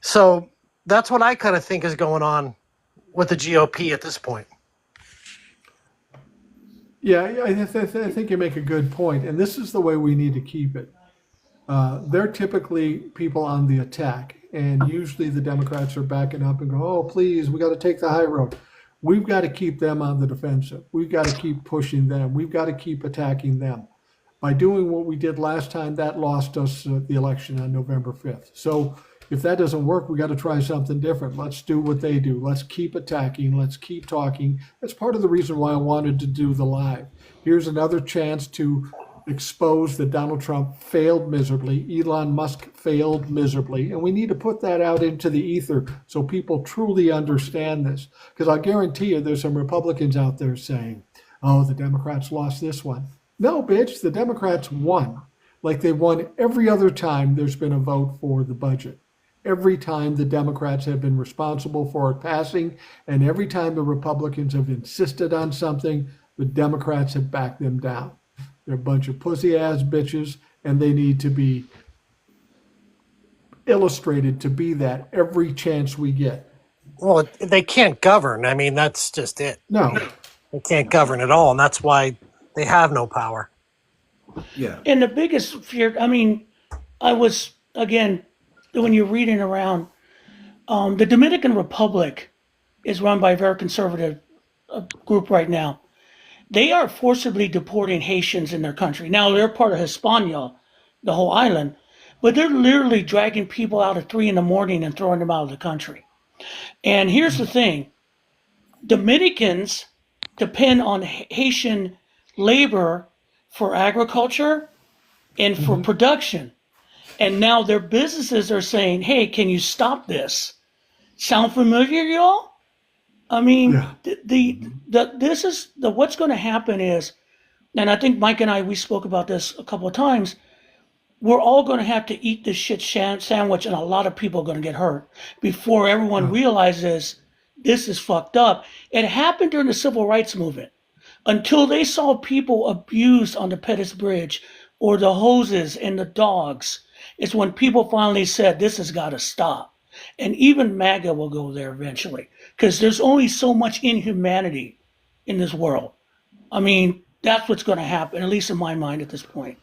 So that's what I kind of think is going on with the GOP at this point. Yeah, I think you make a good point, and this is the way we need to keep it. They're typically people on the attack, and usually the Democrats are backing up and go, "Oh, please, we got to take the high road." We've got to keep them on the defensive. We've got to keep pushing them. We've got to keep attacking them. By doing what we did last time, that lost us the election on November 5th. So if that doesn't work, we got to try something different. Let's do what they do. Let's keep attacking. Let's keep talking. That's part of the reason why I wanted to do the live. Here's another chance to expose that Donald Trump failed miserably. Elon Musk failed miserably. And we need to put that out into the ether so people truly understand this. Because I guarantee you there's some Republicans out there saying, oh, the Democrats lost this one. No, bitch, the Democrats won. like they won every other time there's been a vote for the budget. Every time the Democrats have been responsible for it passing, and every time the Republicans have insisted on something, the Democrats have backed them down. They're a bunch of pussy ass bitches, and they need to be illustrated to be that every chance we get. Well, they can't govern. I mean, that's just it. No, They can't govern at all, and that's why they have no power. Yeah. And the biggest fear, I mean, I was, again, when you're reading around, the Dominican Republic is run by a very conservative group right now. They are forcibly deporting Haitians in their country. Now, they're part of Hispania, the whole island, but they're literally dragging people out at 3 a.m. and throwing them out of the country. And here's the thing. Dominicans depend on Haitian labor for agriculture and for production. And now their businesses are saying, hey, can you stop this? Sound familiar, y'all? I mean, yeah. this is what's going to happen is, and I think Mike and I, we spoke about this a couple of times, we're all going to have to eat this shit sandwich, and a lot of people are going to get hurt before everyone realizes this is fucked up. It happened during the civil rights movement. Until they saw people abused on the Pettus Bridge or the hoses and the dogs, it's when people finally said, this has got to stop. And even MAGA will go there eventually because there's only so much inhumanity in this world. I mean, that's what's going to happen, at least in my mind at this point.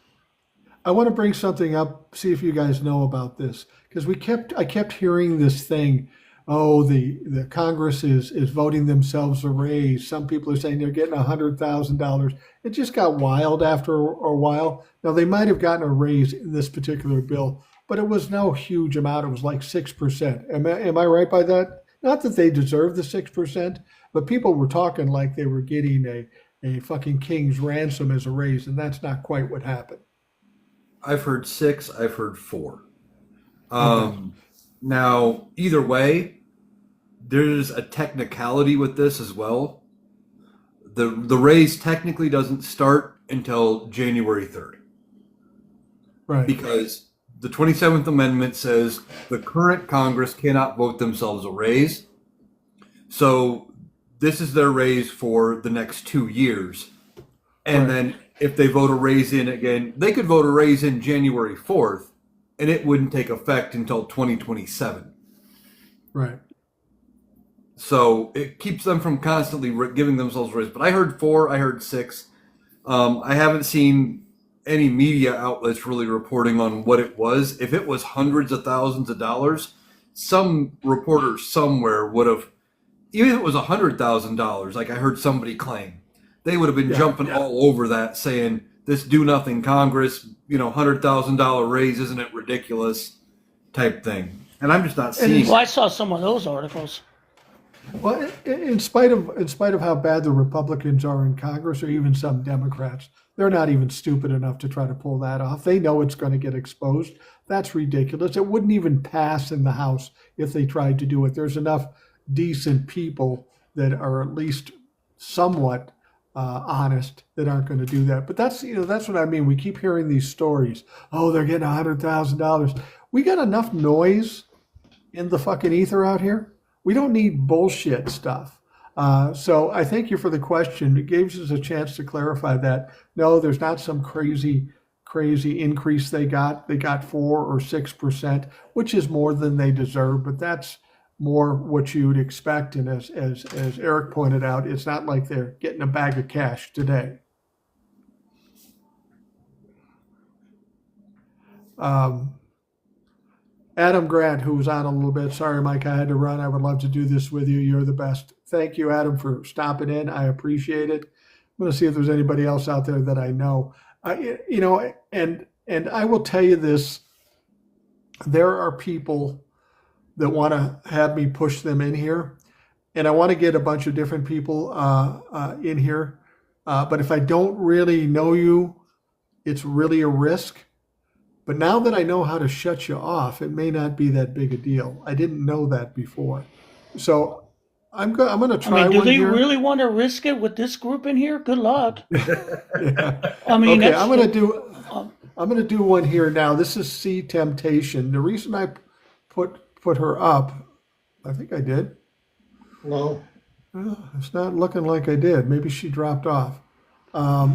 I want to bring something up, see if you guys know about this, because I kept hearing this thing. Oh, the Congress is voting themselves a raise. Some people are saying they're getting $100,000. It just got wild after a while. Now they might have gotten a raise in this particular bill, but it was no huge amount. It was like 6%. Am I right by that? Not that they deserve the 6%, but people were talking like they were getting a fucking king's ransom as a raise, and that's not quite what happened. I've heard 6. I've heard 4. Now, either way, there's a technicality with this as well. The raise technically doesn't start until January 3rd. Right. Because the 27th Amendment says the current Congress cannot vote themselves a raise. So this is their raise for the next 2 years. And then if they vote a raise in again, they could vote a raise in January 4th, and it wouldn't take effect until 2027. Right. So it keeps them from constantly giving themselves a raise. But I heard 4, I heard 6. I haven't seen any media outlets really reporting on what it was. If it was hundreds of thousands of dollars, some reporter somewhere would have, even if it was $100,000, like I heard somebody claim, they would have been jumping all over that saying, this do nothing Congress, $100,000 raise, isn't it ridiculous type thing. And I'm just not seeing Well, I saw some of those articles. Well, in spite of how bad the Republicans are in Congress, or even some Democrats, they're not even stupid enough to try to pull that off. They know it's going to get exposed. That's ridiculous. It wouldn't even pass in the House if they tried to do it. There's enough decent people that are at least somewhat honest that aren't going to do that. But that's what I mean. We keep hearing these stories. Oh, they're getting $100,000. We got enough noise in the fucking ether out here. We don't need bullshit stuff. So I thank you for the question. It gives us a chance to clarify that. No, there's not some crazy increase they got. They got 4 or 6%, which is more than they deserve, but that's more what you would expect. And as Eric pointed out, it's not like they're getting a bag of cash today. Adam Grant, who was on a little bit. Sorry, Mike, I had to run. I would love to do this with you. You're the best. Thank you, Adam, for stopping in. I appreciate it. I'm going to see if there's anybody else out there that I know. And I will tell you this. There are people that want to have me push them in here. And I want to get a bunch of different people in here. But if I don't really know you, it's really a risk. But now that I know how to shut you off, it may not be that big a deal. I didn't know that before. So I'm going to try do one they here. really want to risk it with this group in here? Good luck. Yeah. I mean, Okay, I'm going I'm going to do one here now. This is C Temptation. The reason I put her up, I think I did. No. It's not looking like I did. Maybe she dropped off.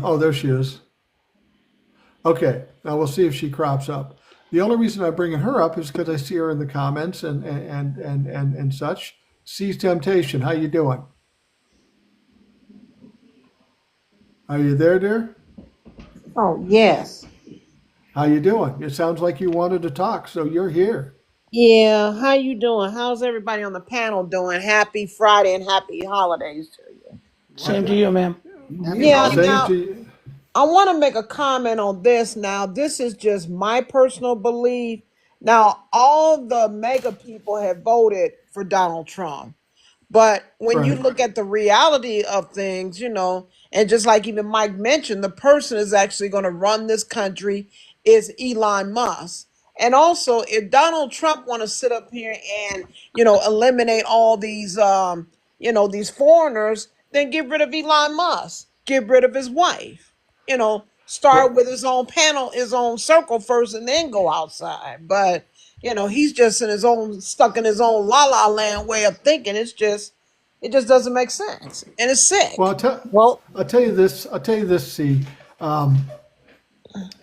Oh, there she is. Okay, now we'll see if she crops up. The only reason I'm bringing her up is because I see her in the comments and such. C Temptation, how you doing? Are you there, dear? Oh, yes. How you doing? It sounds like you wanted to talk, so you're here. Yeah, how you doing? How's everybody on the panel doing? Happy Friday and happy holidays to you. Same to you, ma'am. Happy Yeah, holidays. Same now to you. I want to make a comment on this now. This is just my personal belief. Now, all the mega people have voted for Donald Trump. But when you Right. look at the reality of things, and just like even Mike mentioned, the person is actually going to run this country is Elon Musk. And also, if Donald Trump want to sit up here and, eliminate all these foreigners, then get rid of Elon Musk, get rid of his wife, start Well, with his own panel, his own circle first, and then go outside. But he's just stuck in his own la la land way of thinking. It just doesn't make sense, and it's well, sick. Well, I'll tell you this. I'll tell you this. See,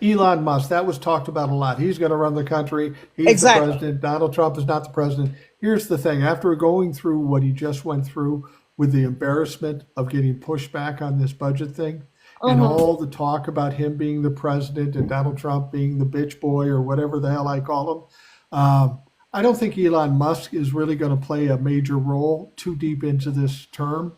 Elon Musk. That was talked about a lot. He's going to run the country. He's the Exactly. president. Donald Trump is not the president. Here's the thing. After going through what he just went through with the embarrassment of getting pushed back on this budget thing, and all the talk about him being the president and Donald Trump being the bitch boy or whatever the hell I call him. I don't think Elon Musk is really going to play a major role too deep into this term.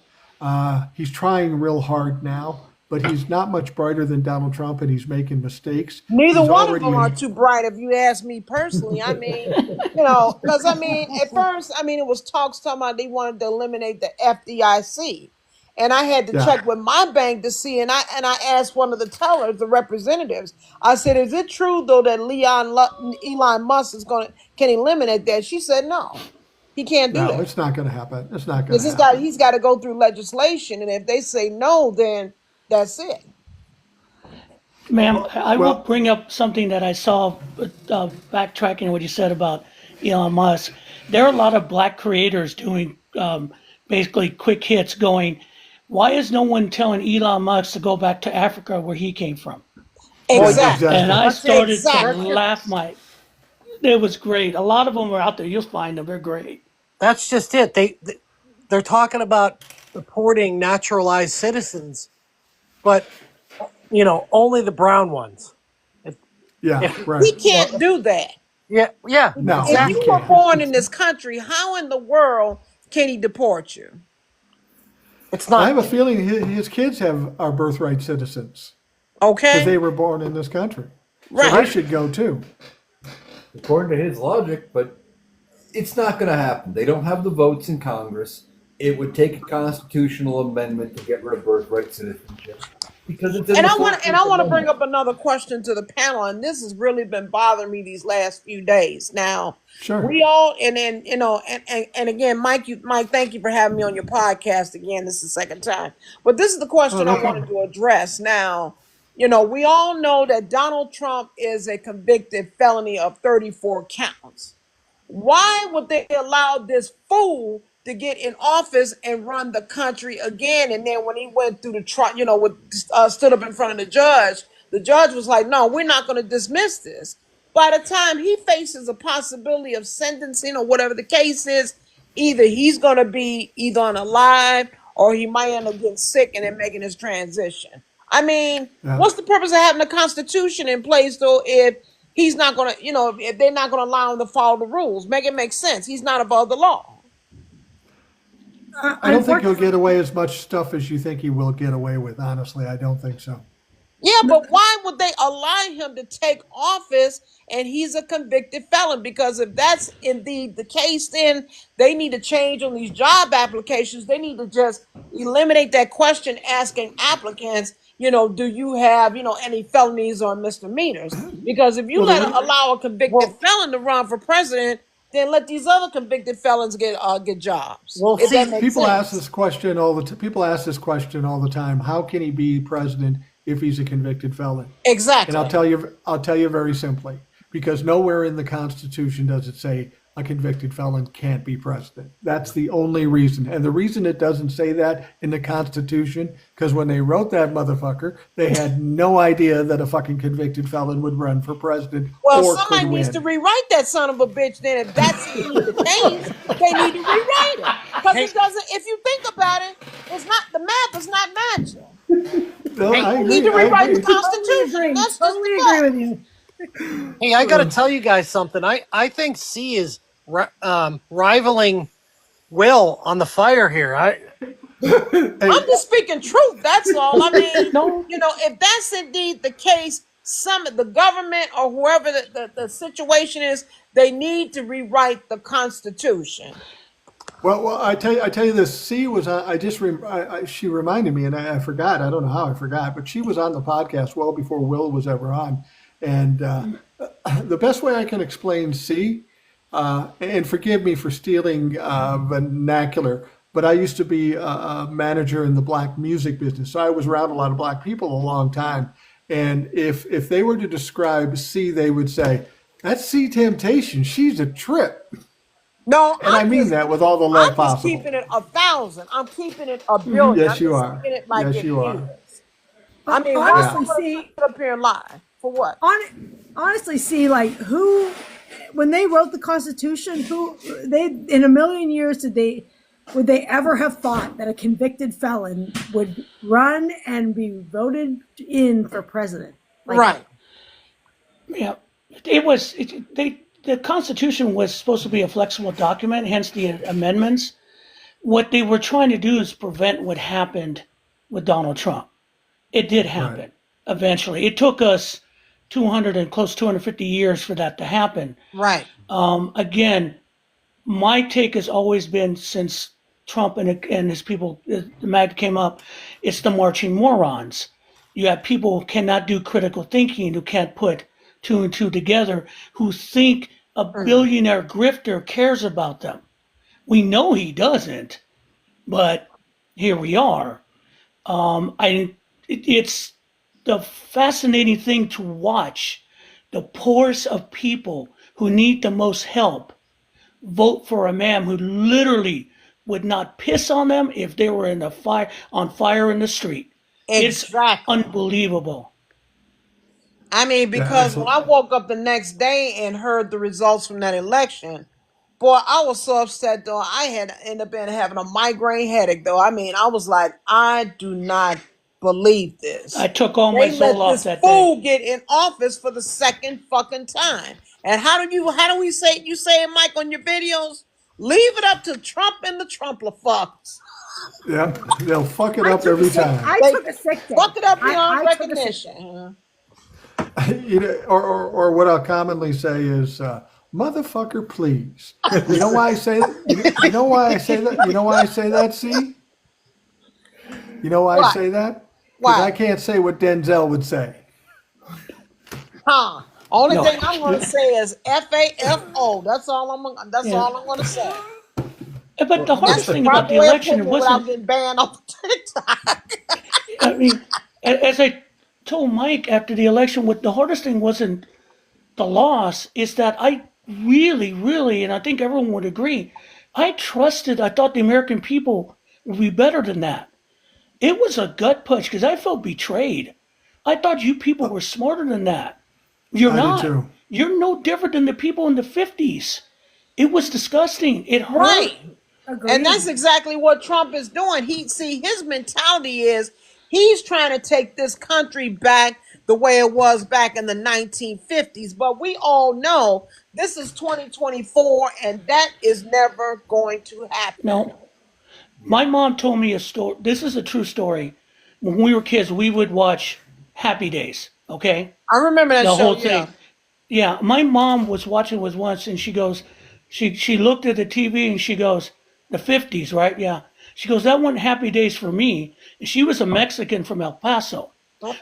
He's trying real hard now, but he's not much brighter than Donald Trump, and he's making mistakes. Neither He's one of already them are too bright, if you ask me personally. I mean, because at first, it was talks talking about they wanted to eliminate the FDIC, and I had to yeah, check with my bank to see. And I asked one of the tellers, the representatives. I said, "Is it true though that Elon Musk can eliminate that?" She said, "No, he can't do no, that it's not going to happen. It's not going because to happen. he's got to go through legislation, and if they say no, then that's it." Ma'am, I will Well, bring up something that I saw, backtracking what you said about Elon Musk. There are a lot of black creators doing basically quick hits going, why is no one telling Elon Musk to go back to Africa where he came from? well, yeah, Exactly. And exactly. I that's started to Exactly. laugh it was great. A lot of them are out there. You'll find them. They're great. that's just it. They're talking about deporting naturalized citizens, but only the brown ones. If, Yeah, if right. He can't do that. yeah, No, If he you exactly. were can't. born in this country, how in the world can he deport you? It's I have not. a feeling his kids are birthright citizens because Okay? they were born in this country, so they Right. should go too. According to his logic, but it's not going to happen. They don't have the votes in Congress. It would take a constitutional amendment to get rid of birthright citizenship because it's in And the I want and 14th I want to bring Amendment. up another question to the panel, and this has really been bothering me these last few days. Now, Sure. we all and then and again, Mike, thank you for having me on your podcast again. This is the second time, but this is the Oh, question no I wanted problem. to address. Now, we all know that Donald Trump is a convicted felony of 34 counts. Why would they allow this fool to get in office and run the country again? And then when he went through the trial, stood up in front of the judge was like, "No, we're not going to dismiss this." By the time he faces a possibility of sentencing or whatever the case is, either he's going to be either unalive or he might end up getting sick and then making his transition. I mean, Yeah. what's the purpose of having a constitution in place though if he's not going to, if they're not going to allow him to follow the rules? Make it make sense. He's not above the law. I don't think he'll Unfortunately, get away as much stuff as you think he will get away with. Honestly, I don't think so. Yeah, but why would they allow him to take office and he's a convicted felon? Because if that's indeed the case, then they need to change on these job applications. They need to just eliminate that question asking applicants, do you have, any felonies or misdemeanors? Because if you Well, allow a convicted Well, felon to run for president, then let these other convicted felons get jobs. well, If that see, makes people ask sense. this question all the time. People ask this question all the time. How can he be president if he's a convicted felon. Exactly. And I'll tell you very simply, because nowhere in the Constitution does it say a convicted felon can't be president. That's the only reason. And the reason it doesn't say that in the Constitution, because when they wrote that motherfucker, they had no idea that a fucking convicted felon would run for president Well, or somebody could needs win. to rewrite that son of a bitch. Then, if that's indeed the case, they need to rewrite it because it doesn't. If you think about it, it's not the math is not matching. No, Hey, I They agree. need to I rewrite the agree. Constitution. That's just Totally the agree fact. with you. Hey, I got to tell you guys something. I think C is rivaling Will on the fire here. I'm just speaking truth. That's all. I mean, No. if that's indeed the case, the government or whoever the situation is, they need to rewrite the Constitution. Well, I tell you this. C was on. She reminded me, and I forgot. I don't know how I forgot, but she was on the podcast well before Will was ever on. And the best way I can explain C, and forgive me for stealing vernacular, but I used to be a manager in the black music business, so I was around a lot of black people a long time. And if they were to describe C, they would say, "That's C Temptation. She's a trip." No, And I mean that with all the love I'm just possible. keeping it 1,000. I'm keeping it a billion. Yes, I'm you just are. keeping it like Yes, it you are. is. I mean, Honestly, why see, sit up here and lie for what? honestly, see, like who, when they wrote the Constitution, in a million years would they ever have thought that a convicted felon would run and be voted in for president? Like, Right. Yeah, the Constitution was supposed to be a flexible document, hence the amendments. What they were trying to do is prevent what happened with Donald Trump. It did happen Right. eventually. It took us 200 and close 250 years for that to happen. Right. Again, my take has always been since Trump and his people, the MAG came up, it's the marching morons. You have people who cannot do critical thinking, who can't put two and two together, who think a billionaire grifter cares about them. We know he doesn't, but here we are. It's the fascinating thing to watch the poorest of people who need the most help vote for a man who literally would not piss on them if they were in on fire in the street. It's Exactly. unbelievable. I mean, Yeah, because when I woke up the next day and heard the results from that election, boy, I was so upset though. I had ended up having a migraine headache though. I mean, I was like, I do not believe this. I took all my They let Zoloft this that fool day. get in office for the second fucking time. And how do we say you say it, Mike, on your videos? Leave it up to Trump and the Trumpler fucks. Yeah, they'll fuck it I up took every a sick, time. I They took a sick day. fuck it up beyond I took a sick- recognition. You know, or what I'll commonly say is, "Motherfucker, please." You know why I say that? You know why I say that? You know why I say that? See? You know why Why? I say that? Because Why? I can't say what Denzel would say. Huh. Only No. thing I'm gonna say is FAFO. That's all I'm gonna say. But the That's hardest the thing about proper the way of election, putting it it without wasn't. getting banned off TikTok. I mean, as I told Mike after the election, what the hardest thing wasn't the loss, is that I really, really, and I think everyone would agree, I thought the American people would be better than that. It was a gut punch because I felt betrayed. I thought you people were smarter than that. You're I did not. too. You're no different than the people in the 50s. It was disgusting. It hurt. Right. Agreed. And that's exactly what Trump is doing. His mentality is he's trying to take this country back the way it was back in the 1950s. But we all know this is 2024 and that is never going to happen. No. My mom told me a story. This is a true story. When we were kids, we would watch Happy Days, okay? I remember that The show. whole thing. Yeah, my mom was watching with once, and she goes, she looked at the TV and she goes, the 50s, right? Yeah. She goes, that wasn't Happy Days for me. And she was a Mexican from El Paso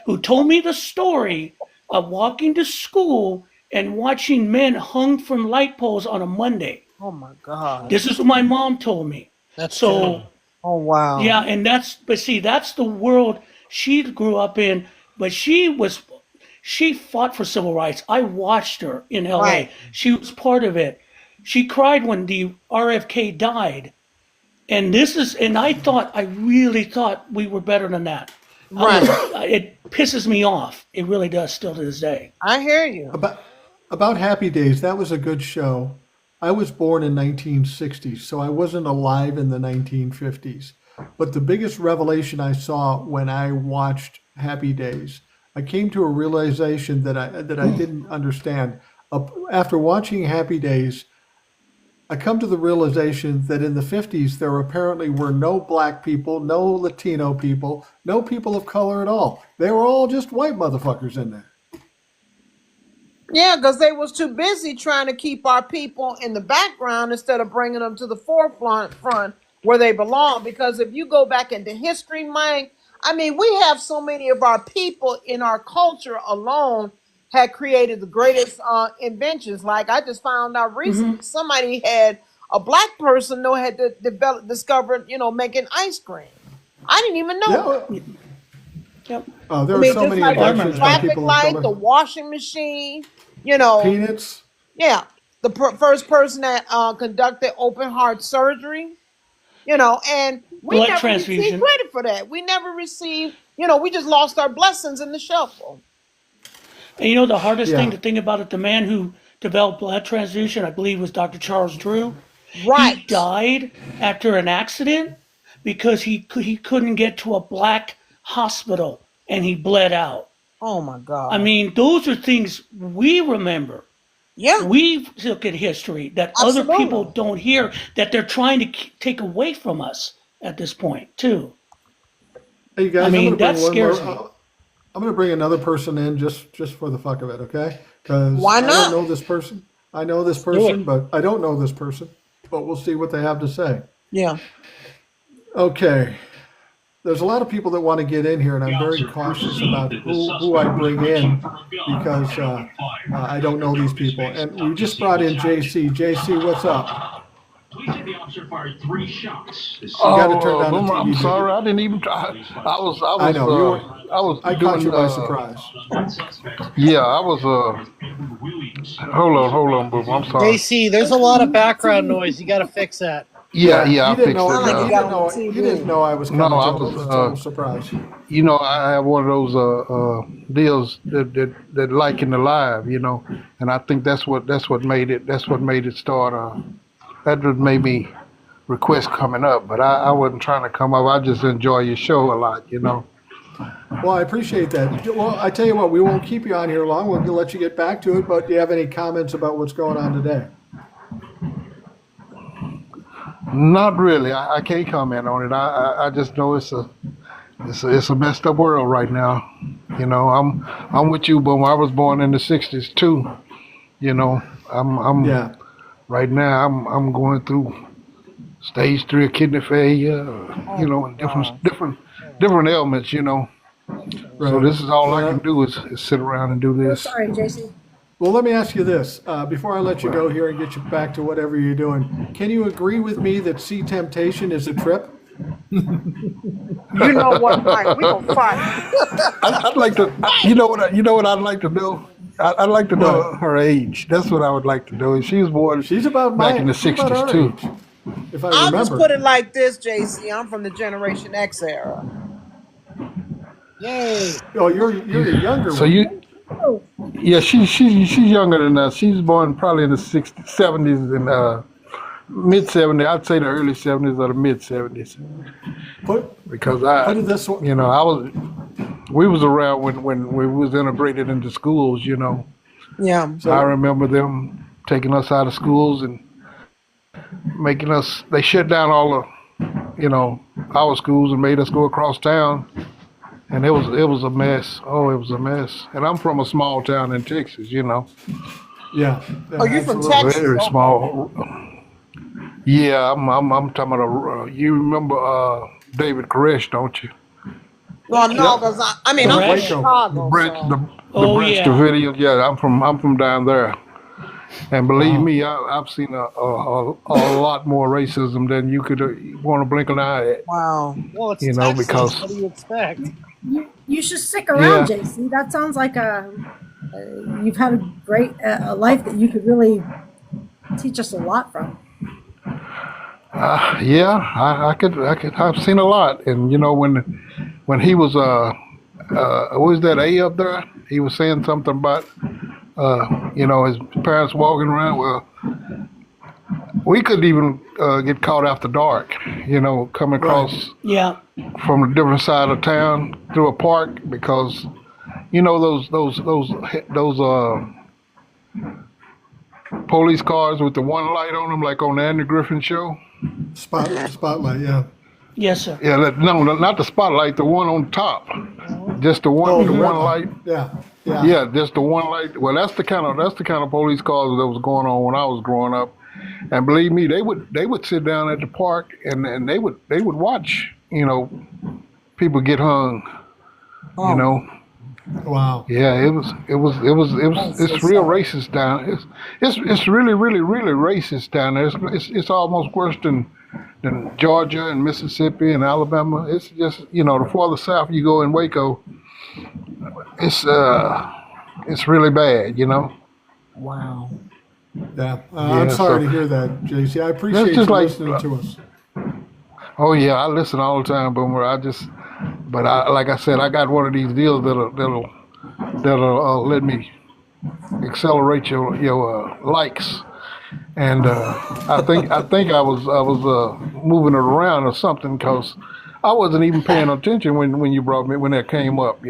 who told me the story of walking to school and watching men hung from light poles on a Monday. Oh my God. This is what my mom told me. That's So, Oh wow. yeah, and that's the world she grew up in. but she fought for civil rights. I watched her in LA. Right. She was part of it. She cried when the RFK died. And I really thought we were better than that. Right. It pisses me off. It really does still to this day. I hear you. About Happy Days, that was a good show. I was born in 1960, so I wasn't alive in the 1950s. But the biggest revelation I saw when I watched Happy Days, I came to a realization that I didn't understand. After watching Happy Days, I come to the realization that in the 50s, there apparently were no black people, no Latino people, no people of color at all. They were all just white motherfuckers in there. Yeah, because they was too busy trying to keep our people in the background instead of bringing them to the forefront where they belong. Because if you go back into history, Mike, I mean, we have so many of our people in our culture alone had created the greatest inventions. Like I just found out recently, somebody had a black person had discovered, making ice cream. I didn't even know. Yeah. Yep. There are so just many like inventions the by traffic people of light, color. the washing machine, Peanuts. yeah, the first person that conducted open heart surgery, and we Blood never transfusion. received credit for that. We never received, we just lost our blessings in the shuffle. And the hardest thing Yeah. to think about it, the man who developed blood transfusion, I believe, was Dr. Charles Drew. Right. He died after an accident because he couldn't get to a black hospital and he bled out. Oh my God. I mean, those are things we remember. Yeah. We look at history that Absolutely. other people don't hear, that they're trying to take away from us at this point, too. Hey, you guys, I mean, I'm gonna that bring scares one me. more. I'm going to bring another person in just for the fuck of it, okay? Because Why I not? don't know this person. I know this do person, it. but I don't know this person. But we'll see what they have to say. Yeah. Okay. There's a lot of people that want to get in here, and I'm very cautious about who I bring in because I don't know these people. And we just brought in JC. JC, what's up? Police said the officer fired 3 shots. You got to turn down the TV. I'm sorry, I didn't even try. I know, I caught you by surprise. Yeah, I was. Hold on, boo. I'm sorry. JC, there's a lot of background noise. You got to fix that. Yeah, I you fixed didn't know. it. Like you got on You TV. didn't know I was coming. No, I to it. was, It was a total surprise. I have one of those deals that liking the live, and I think that's what made it start. That just made me request coming up, but I wasn't trying to come up. I just enjoy your show a lot, Well, I appreciate that. Well, I tell you what, we won't keep you on here long. We'll let you get back to it. But do you have any comments about what's going on today? Not really. I can't comment on it. I just know it's a messed up world right now. I'm with you, but I was born in the '60s too. I'm Yeah. right now. I'm going through stage 3 of kidney failure. And different ailments. So Right. this is all I can do is sit around and do this. Sorry, JC. Well, let me ask you this. Before I let you go here and get you back to whatever you're doing, can you agree with me that Sea Temptation is a trip? You know what, Mike? We gonna fight. I'd like to. You know what I'd like to know. I'd like to know her age. That's what I would like to know. She was born. She's about back in the '60s too. If I I'll remember. just put it like this, JC. I'm from the Generation X era. Yay. Oh, you're the younger So one. yeah, she's younger than us. She's born probably in the '60s, '70s, and mid '70s. I'd say the early '70s or the mid '70s. Because Put it this way. we was around when we was integrated into schools. Yeah. I remember them taking us out of schools and making us. They shut down all the, our schools and made us go across town. And it was a mess. Oh, it was a mess. And I'm from a small town in Texas, Yeah. Oh, you from absolutely. Texas? very small. Yeah, I'm talking about. You remember David Koresh, don't you? Well, no, because I'm from Waco. Chicago. The Oh, Branch yeah. Davidian. Yeah, I'm from down there. And believe me, I've seen a lot more racism than you could want to blink an eye at. Wow. Well, it's You know, Texas. because- What do you expect? You should stick around, Yeah. JC. That sounds like you've had a great life that you could really teach us a lot from. Yeah, I've seen a lot, and when he was what was that A up there? He was saying something about his parents walking around. Well, we couldn't even get caught after dark. Coming Right. across Yeah. from a different side of town through a park because those police cars with the one light on them, like on the Andy Griffin show. Spotlight, yeah. Yes, sir. Yeah, no, not the spotlight, the one on top. Just the one, Oh, the the one red light. Yeah, yeah. Yeah, just the one light. Well, that's the kind of police cars that was going on when I was growing up. And believe me, they would sit down at the park and they would watch people get hung. You know. Wow. Yeah, it's real racist down. It's really racist down there. It's almost worse than Georgia and Mississippi and Alabama. It's just the farther south you go in Waco, it's really bad. Wow. Yeah. I'm Yeah, sorry so to hear that, JC. I appreciate just you like listening to us. oh yeah, I listen all the time, Boomer. Like I said, I got one of these deals that'll let me accelerate your likes. And I think I was moving it around or something because I wasn't even paying attention when you brought me when that came up.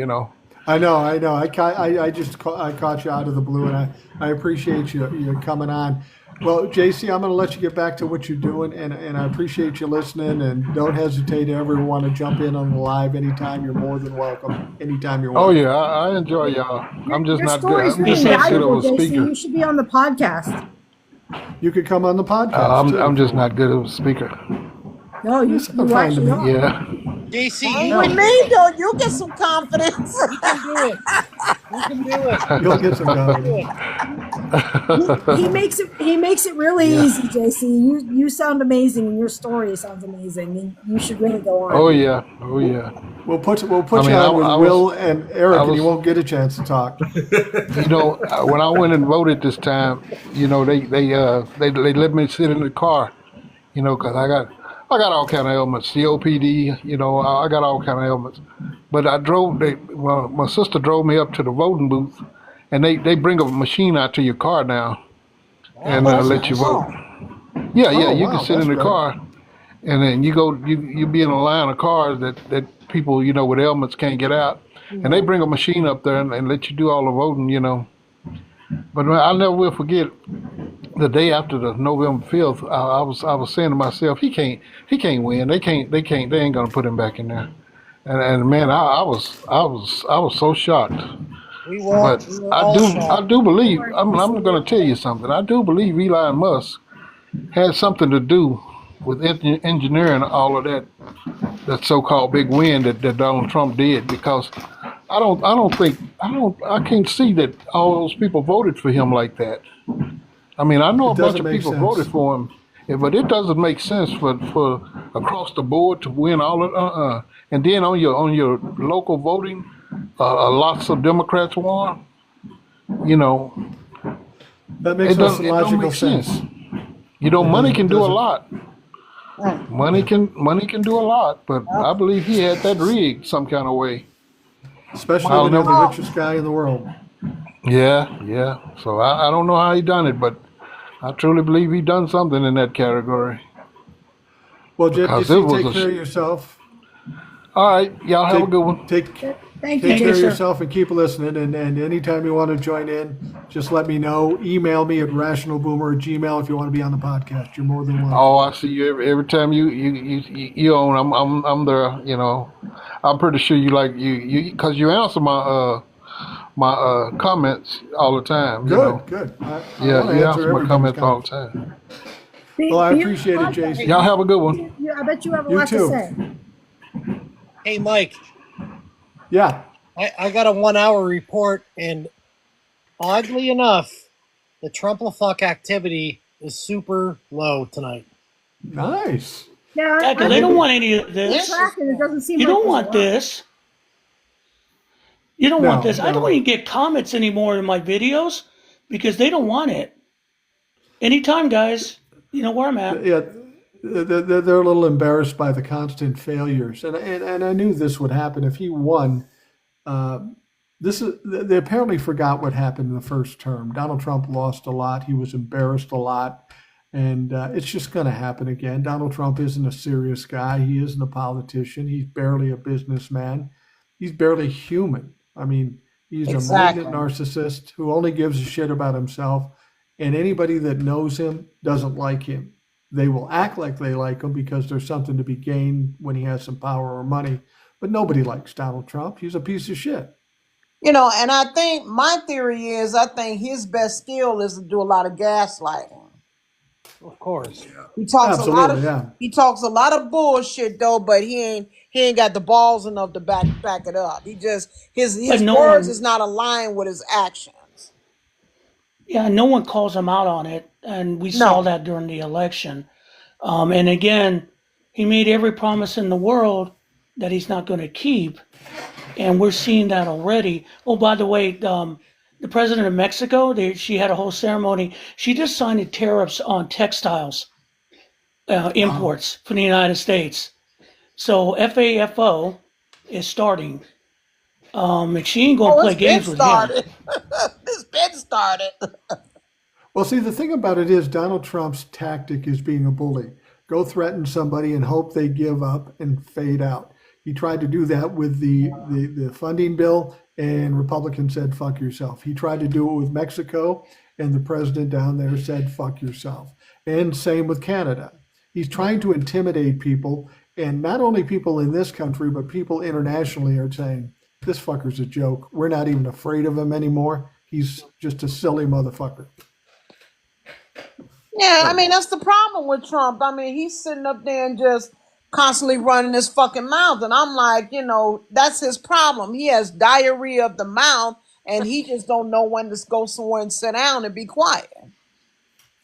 I know. I caught you out of the blue, and I appreciate you coming on. Well, JC, I'm going to let you get back to what you're doing, and I appreciate you listening. And don't hesitate to ever want to jump in on the live anytime. You're more than welcome. Anytime you Oh want. yeah, I enjoy y'all. I'm just Your not good. story's I'm really just not good of valuable, a JC. speaker. You should be on the podcast. You could come on the podcast too. I'm just not good of a speaker. No, you sound fine to actually me. are. Yeah. JC, Fine with me, though. You get some confidence. you can do it. You can do it. You'll get some confidence. He makes it really Yeah. easy, JC. You sound amazing, and your story sounds amazing, and you should really go on. Oh yeah. Oh yeah. We'll put I you mean, on with I Will was and Eric, I and was you won't get a chance to talk. when I went and voted this time, they let me sit in the car, because I got all kind of ailments, COPD, I got all kind of ailments. But my sister drove me up to the voting booth, and they bring a machine out to your car now and let you vote. Yeah, Oh, you wow, can sit that's in the great. car, and then you be in a line of cars that people with ailments can't get out, and they bring a machine up there and let you do all the voting. But man, I'll never will forget the day after the November 5th. I was saying to myself, he can't win. They ain't gonna put him back in there. And man, I was so shocked. We But were all I shocked. do believe I'm going to tell you something. I do believe Elon Musk had something to do with engineering all of that so-called big win that Donald Trump did, because I can't see that all those people voted for him like that. I mean, I know It a bunch doesn't of make people sense. voted for him, but it doesn't make sense for across the board to win all of and then on your local voting, lots of Democrats won. That makes It no don't logical make sense. sense. Money can do a doesn't. lot. Money can do a lot, but I believe he had that rigged some kind of way. Especially I'll when you're the never. richest guy in the world. Yeah. So I don't know how he done it, but I truly believe he done something in that category, Well, because it JC, was take care of yourself. all right. Y'all have a good one. Take Thank you, care of JC. yourself and keep listening. And anytime you want to join in, just let me know. Email me at rationalboomer@gmail if you want to be on the podcast. You're more than welcome. Oh, I see you every time you on. I'm there. I'm pretty sure you because you answer my comments all the time. Good. I Yeah, want to you answer answer my everybody's comments all the comments. time. Well, I Be on the appreciate it, podcast. Jason. Y'all have a good one. I bet you have a You lot too. to say. Hey, Mike, Yeah. I got a 1 hour report, and oddly enough, the Trumplefuck activity is super low tonight. Nice. Yeah, Yeah, because they don't want any of this. tracking. It doesn't seem You like don't there's a want lot. this. You don't want No, this. I don't no. even get comments anymore in my videos because they don't want it. Anytime, guys, you know where I'm at. Yeah, they're a little embarrassed by the constant failures, and I knew this would happen if he won. Uh, this is they apparently forgot what happened in the first term. Donald Trump lost a lot. He was embarrassed a lot, and it's just going to happen again. Donald Trump isn't a serious guy. He isn't a politician. He's barely a businessman. He's barely human. I mean, he's a malignant Exactly. narcissist who only gives a shit about himself, and anybody that knows him doesn't like him. They will act like they like him because there's something to be gained when he has some power or money. But nobody likes Donald Trump. He's a piece of shit. And I think my theory is I think his best skill is to do a lot of gaslighting. Of course. He talks a lot Absolutely, of yeah. he talks a lot of bullshit though, but he ain't got the balls enough to back it up. He just But his no words one, is not aligned with his actions. yeah, no one calls him out on it, and we saw No. that during the election. And again, he made every promise in the world that he's not going to keep, and we're seeing that already. Oh, by the way, the president of Mexico, she had a whole ceremony. She just signed the tariffs on textiles imports from the United States. So FAFO is starting, and she ain't gonna Oh, play it's been games with him. started. It's been started. Well, see, the thing about it is Donald Trump's tactic is being a bully. Go threaten somebody and hope they give up and fade out. He tried to do that with the funding bill, and Republicans said, fuck yourself. He tried to do it with Mexico, and the president down there said, fuck yourself. And same with Canada. He's trying to intimidate people, and not only people in this country, but people internationally are saying, this fucker's a joke. We're not even afraid of him anymore. He's just a silly motherfucker. Yeah, I mean that's the problem with Trump. I mean he's sitting up there and just constantly running his fucking mouth, and I'm like, that's his problem. He has diarrhea of the mouth, and he just don't know when to go somewhere and sit down and be quiet.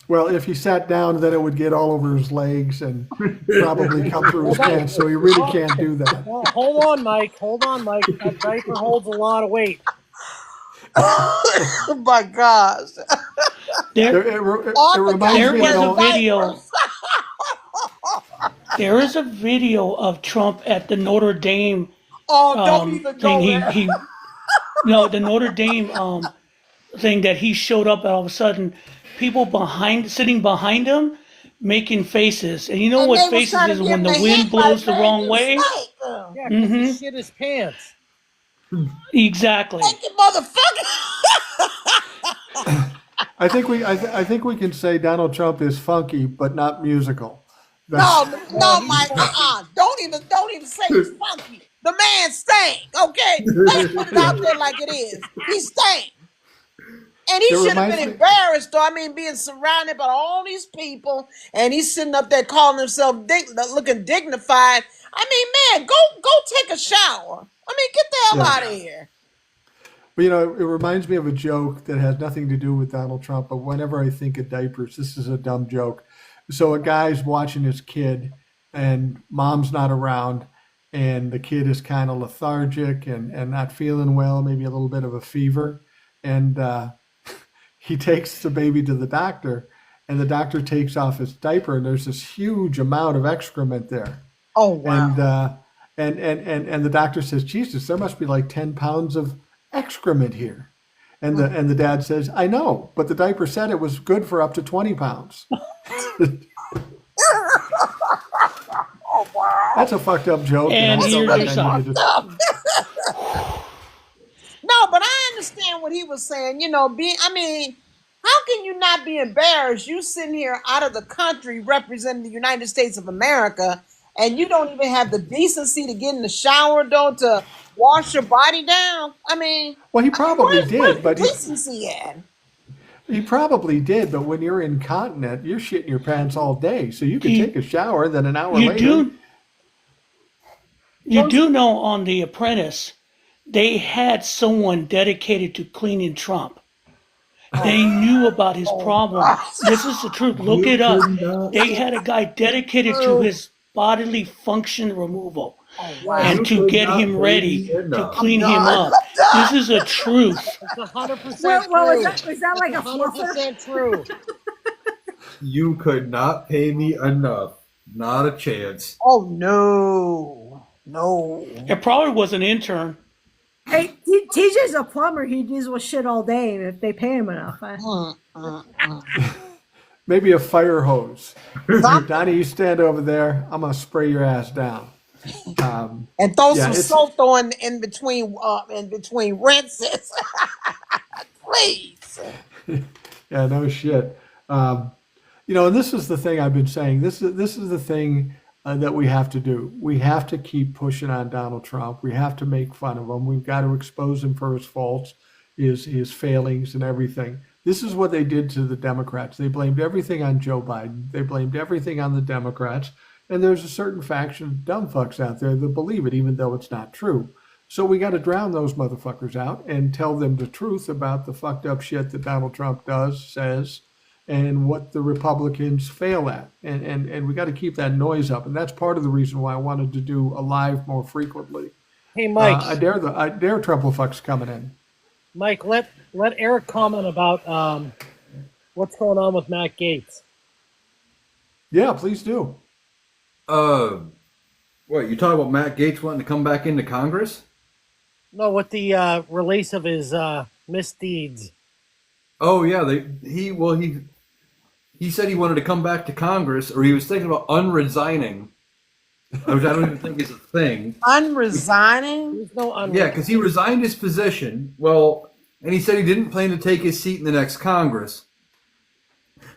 Well, if he sat down, then it would get all over his legs and probably come through his pants. So he really can't do that. Well, hold on, Mike. Hold on, Mike. That diaper holds a lot of weight. Oh my gosh. It reminds There me is of a all, video. There is a video of Trump at the Notre Dame Oh, don't even thing. go there. No, the Notre Dame thing that he showed up, and all of a sudden, people sitting behind him, making faces. And you know And what they was faces trying to is give when him the a wind hint by blows the saying, wrong "You way. stink." Yeah, because he shit his pants. Exactly. Thank you, motherfucker. I think we can say Donald Trump is funky, but not musical. No, That's, no, Mike. Don't even say he's funky. The man stank. Okay, let's put it out there like it is. He stank, and he it should have reminds been me. embarrassed. Though I mean, being surrounded by all these people, and he's sitting up there calling himself looking dignified. I mean, man, go take a shower. I mean, get the hell Yeah. out of here. But it reminds me of a joke that has nothing to do with Donald Trump. But whenever I think of diapers, this is a dumb joke. So a guy's watching his kid, and mom's not around, and the kid is kind of lethargic and not feeling well, maybe a little bit of a fever, and he takes the baby to the doctor, and the doctor takes off his diaper, and there's this huge amount of excrement there, Oh wow. and the doctor says, Jesus, there must be like 10 pounds of excrement here. And the dad says, I know, but the diaper said it was good for up to 20 pounds. Oh wow. That's a fucked up joke. And I felt here's like your I son. needed to. No, but I understand what he was saying. I mean, how can you not be embarrassed? You sitting here out of the country representing the United States of America, and you don't even have the decency to get in the shower, though, to wash your body down. I mean, Well, he probably where's did, the but decency at? he probably did. But when you're incontinent, you're shitting your pants all day. So you can You- take a shower, then an hour You later. do know on The Apprentice, they had someone dedicated to cleaning Trump. They knew about his problem. This is the truth. Look it up. They had a guy dedicated to his bodily function removal. Oh wow. and You to could get not him pay ready me to enough. clean him done. up. This is a truth. It's 100% Well, true. is that like a It's fluffer? 100% true. You could not pay me enough. Not a chance. Oh no. No. It probably was an intern. Hey, TJ's a plumber. He deals with shit all day if they pay him enough. Maybe a fire hose. Some- Donnie, you stand over there. I'm gonna spray your ass down. and throw Yeah, some it's salt on in between rinses. Please. yeah, no shit. And this is the thing I've been saying. This is the thing that we have to do. We have to keep pushing on Donald Trump. We have to make fun of him. We've got to expose him for his faults, his failings, and everything. This is what they did to the Democrats. They blamed everything on Joe Biden. They blamed everything on the Democrats. And there's a certain faction of dumb fucks out there that believe it, even though it's not true. So we got to drown those motherfuckers out and tell them the truth about the fucked up shit that Donald Trump does, says, and what the Republicans fail at. And we got to keep that noise up. And that's part of the reason why I wanted to do a live more frequently. Hey, Mike. I dare Trumple fucks coming in. Mike, let Eric comment about what's going on with Matt Gaetz. Yeah, please do. What, you talking about Matt Gaetz wanting to come back into Congress? No, with the release of his misdeeds. Oh yeah, he said he wanted to come back to Congress, or he was thinking about unresigning, which I don't even think is a thing. Unresigning? There's no Yeah, because he resigned his position. Well, and he said he didn't plan to take his seat in the next Congress.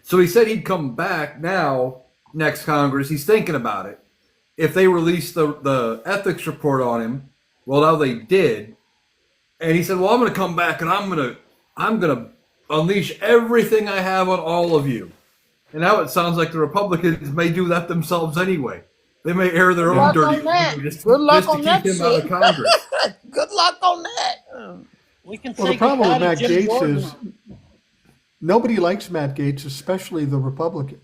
So he said he'd come back now, next Congress. He's thinking about it. If they release the ethics report on him, well, now they did. And he said, well, I'm going to come back and I'm going to unleash everything I have on all of you. And now it sounds like the Republicans may do that themselves anyway. They may air their own dirty laundry just to keep him out of Congress. Good luck on that. We can Well, say the problem with goodbye Matt to Jim Gaetz Jordan. is nobody likes Matt Gaetz, especially the Republicans.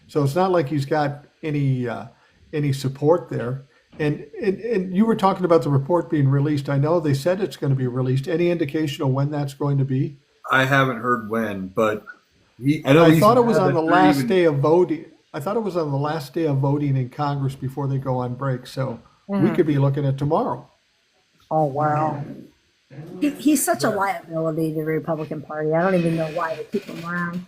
So it's not like he's got any support there. And you were talking about the report being released. I know they said it's going to be released. Any indication of when that's going to be? I haven't heard when, but I thought it was on the last day of voting. I thought it was on the last day of voting in Congress before they go on break. So we could be looking at tomorrow. Oh, wow. He's such a liability to the Republican Party. I don't even know why they keep him around.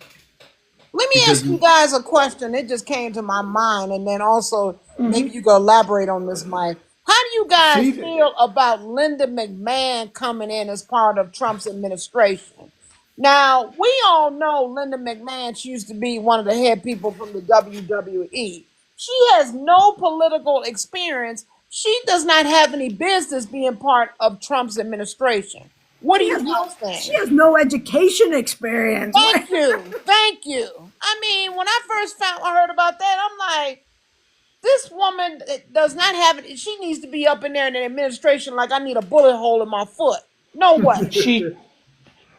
Let me ask you guys a question. It just came to my mind, and then also maybe you can elaborate on this, Mike. How do you guys feel about Linda McMahon coming in as part of Trump's administration? Now, we all know Linda McMahon. She used to be one of the head people from the WWE. She has no political experience. She does not have any business being part of Trump's administration. What do you guys think? She has no education experience. Thank you. Thank you. I mean, when I first heard about that, I'm like, this woman does not have it. She needs to be up in there in the administration like I need a bullet hole in my foot. No way.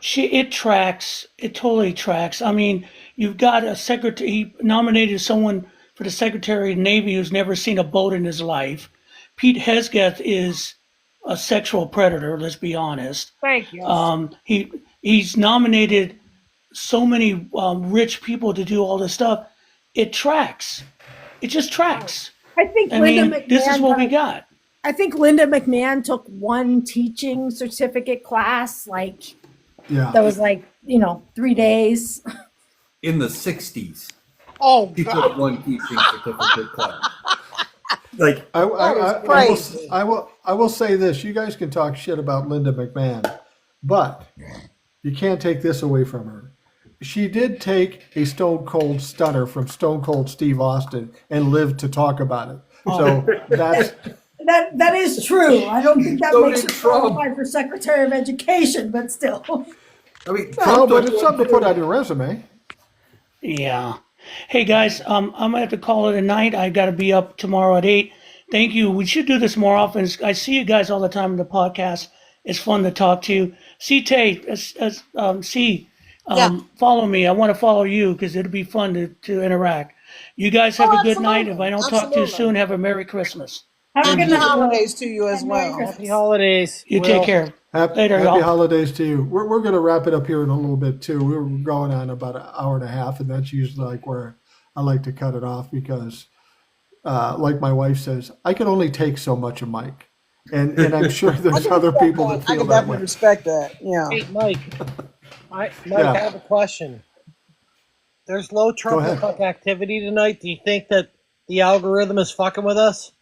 It tracks. It totally tracks. I mean, you've got a secretary. He nominated someone for the Secretary of the Navy who's never seen a boat in his life. Pete Hegseth is a sexual predator. Let's be honest. Thank you. He's nominated so many rich people to do all this stuff. It tracks. It just tracks. I think this is what we got. I think Linda McMahon took one teaching certificate class, that was 3 days. In the 60s. Oh, he took one teaching certificate class. Like I will say this: you guys can talk shit about Linda McMahon, but you can't take this away from her. She did take a Stone Cold Stunner from Stone Cold Steve Austin and lived to talk about it. So that is true. I don't think that makes her qualified for Secretary of Education, but still. I mean, but it's something to put on your resume. Yeah. Hey guys, I'm gonna have to call it a night. I got to be up tomorrow at 8. Thank you. We should do this more often. I see you guys all the time in the podcast. It's fun to talk to you. C Tate, follow me. I want to follow you because it'll be fun to interact. You guys have a good night. If I don't talk to you soon, have a Merry Christmas. Happy holidays to you as And Merry well. Christmas. Happy holidays. You Will. take care. Later, Happy y'all. holidays to you. We're going to wrap it up here in a little bit too. We're going on about an hour and a half, and that's usually like where I like to cut it off because, like my wife says, I can only take so much of Mike, and I'm sure there's other people that I feel can that definitely way. respect that. Yeah. Hey, Mike. Mike, Yeah. I have a question. There's low Go ahead. Trump activity tonight. Do you think that the algorithm is fucking with us?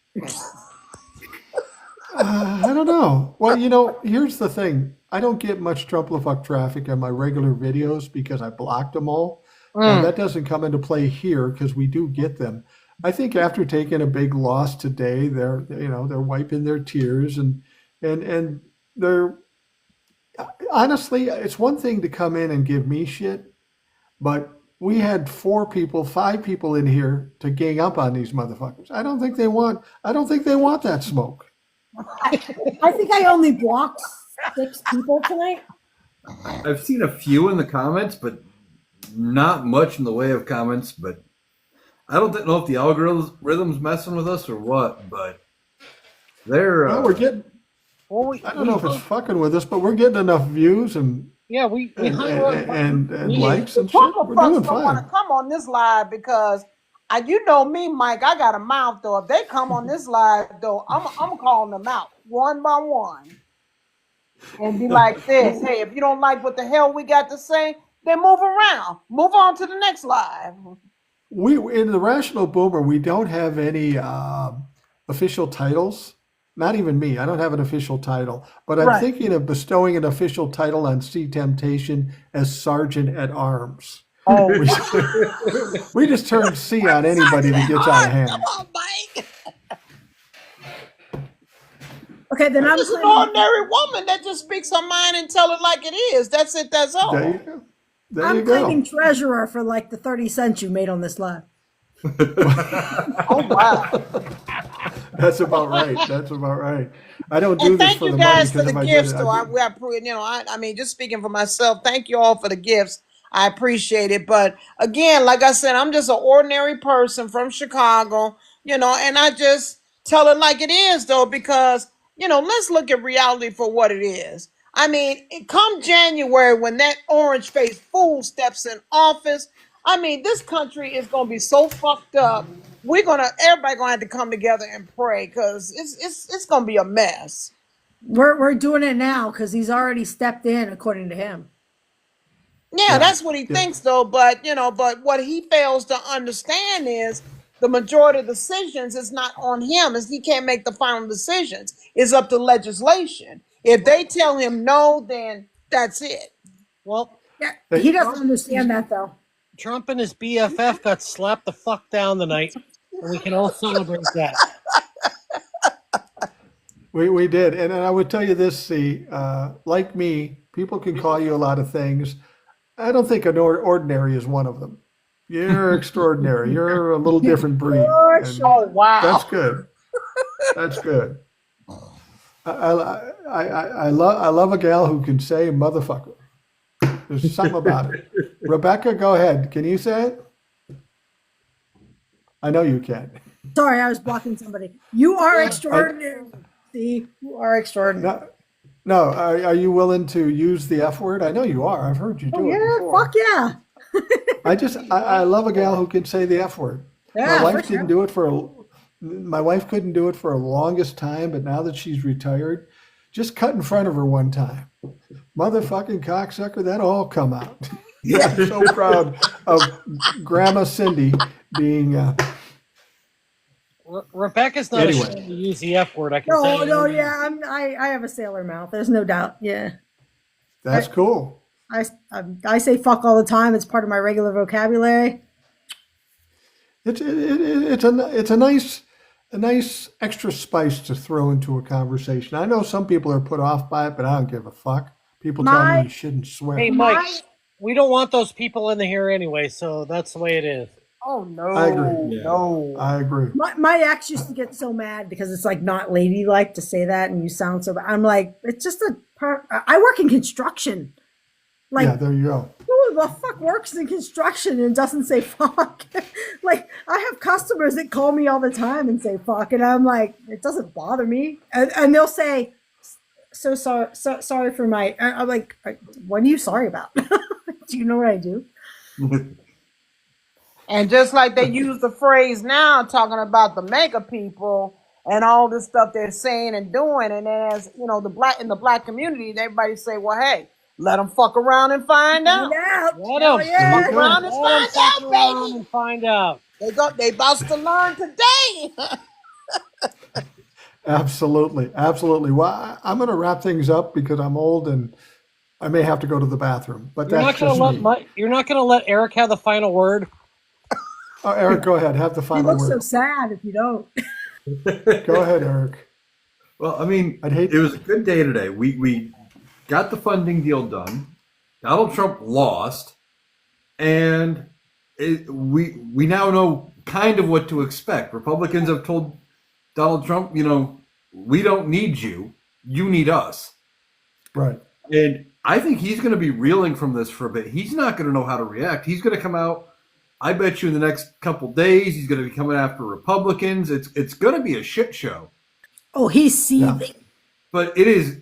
I don't know. Well, here's the thing. I don't get much Trumplefuck traffic on my regular videos because I blocked them all. Now, that doesn't come into play here because we do get them. I think after taking a big loss today, they're wiping their tears and they're honestly, it's one thing to come in and give me shit, but we had 5 people in here to gang up on these motherfuckers. I don't think they want that smoke. I think I only blocked 6 people tonight. I've seen a few in the comments, but not much in the way of comments. But I don't know if the algorithm's messing with us or what. But they're Well, we're getting. Well, I don't know if it's fucking with us, but we're getting enough views and yeah, we and, hung and, on. and likes and shit. Trump We're fucks doing don't want to fine. come on this live because you know me, Mike. I got a mouth though. If they come on this live though, I'm calling them out one by one and be like this. Hey, if you don't like what the hell we got to say, then move around. Move on to the next live. We in the Rational Boomer, we don't have any official titles. Not even me. I don't have an official title, but I'm Right. thinking of bestowing an official title on C Temptation as Sergeant at Arms. Oh, We just turn C on anybody that gets out of hand. come on, Mike. Okay, then I'm Just an claiming, ordinary woman that just speaks her mind and tell it like it is. That's it. That's all. There you go. There you I'm go. claiming treasurer for like the 30 cents you made on this live. Oh wow. That's about right. That's about right. I don't do And this thank for you the money guys for because the if I gifts. did, Though I mean, just speaking for myself, thank you all for the gifts. I appreciate it. But again, like I said, I'm just an ordinary person from Chicago, and I just tell it like it is, though, because let's look at reality for what it is. I mean, come January when that orange-faced fool steps in office, I mean, this country is gonna be so fucked up. Everybody gonna have to come together and pray because it's gonna be a mess. We're doing it now because he's already stepped in, according to him. Yeah, that's what he thinks though, but what he fails to understand is the majority of decisions is not on him, as he can't make the final decisions. It's up to legislation. If they tell him no, then that's it. Well, Yeah, he doesn't understand that though. Trump and his BFF got slapped the fuck down tonight, and we can all celebrate that. We did, and I would tell you this, see, like me, people can call you a lot of things. I don't think an ordinary is one of them. You're extraordinary. You're a little different breed. and Oh wow. That's good. That's good. I love a gal who can say motherfucker. There's something about it. Rebecca, go ahead. Can you say it? I know you can. Sorry, I was blocking somebody. You are extraordinary. See, you are extraordinary. No, are you willing to use the F word? I know you are. I've heard you do it Yeah, before. fuck yeah. I love a gal who can say the F word. Yeah, My wife for sure. didn't do it my wife couldn't do it for a longest time, but now that she's retired, just cut in front of her one time. Motherfucking cocksucker, that'll all come out. Yeah, I'm so proud of Grandma Cindy being Rebecca's not Anyway. ashamed to use the F word. I can tell you. No, yeah, I have a sailor mouth. There's no doubt. Yeah, that's cool. I say fuck all the time. It's part of my regular vocabulary. It's a nice extra spice to throw into a conversation. I know some people are put off by it, but I don't give a fuck. People tell me you shouldn't swear. Hey, Mike, we don't want those people in here anyway, so that's the way it is. Oh no. I agree. No. I agree. My ex used to get so mad because it's like not ladylike to say that, and you sound so. I'm like, it's just a part. I work in construction. Like, Yeah, there you go. the fuck works in construction and doesn't say fuck? Like, I have customers that call me all the time and say fuck, and I'm like, it doesn't bother me. And they'll say, so sorry for my. I'm like, what are you sorry about? Do you know what I do? And just like they use the phrase now, talking about the mega people and all this stuff they're saying and doing, and then as you know, in the black community, everybody say, "Well, hey, let them fuck around and find out. Let Hell them yeah. Fuck around and find out, baby. and find out. They about to learn today." Absolutely, absolutely. Well, I'm going to wrap things up because I'm old and I may have to go to the bathroom. But You're that's not just gonna me. you're not gonna let Eric have the final word. Oh, Eric, go ahead. Have the You final look so word. sad if you don't. Go ahead, Eric. Well, I mean, I'd hate- it was a good day today. We got the funding deal done. Donald Trump lost, and we now know kind of what to expect. Republicans have told Donald Trump, we don't need you. You need us. Right. And I think he's going to be reeling from this for a bit. He's not going to know how to react. He's going to come out, I bet you in the next couple days, he's going to be coming after Republicans. It's going to be a shit show. Oh, he's seething. But it is.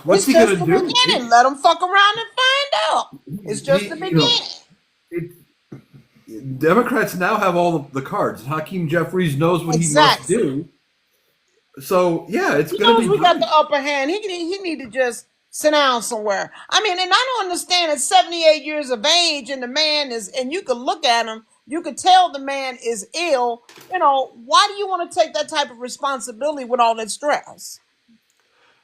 What's he going to do? Beginning. Let them fuck around and find out. It's just the beginning. Democrats now have all the cards. Hakeem Jeffries knows what he must do. So yeah, it's going to be. We got the upper hand. He need to just sit down somewhere. I mean, and I don't understand. At 78 years of age, and the man is, and you could look at him, you could tell the man is ill. Why do you want to take that type of responsibility with all that stress?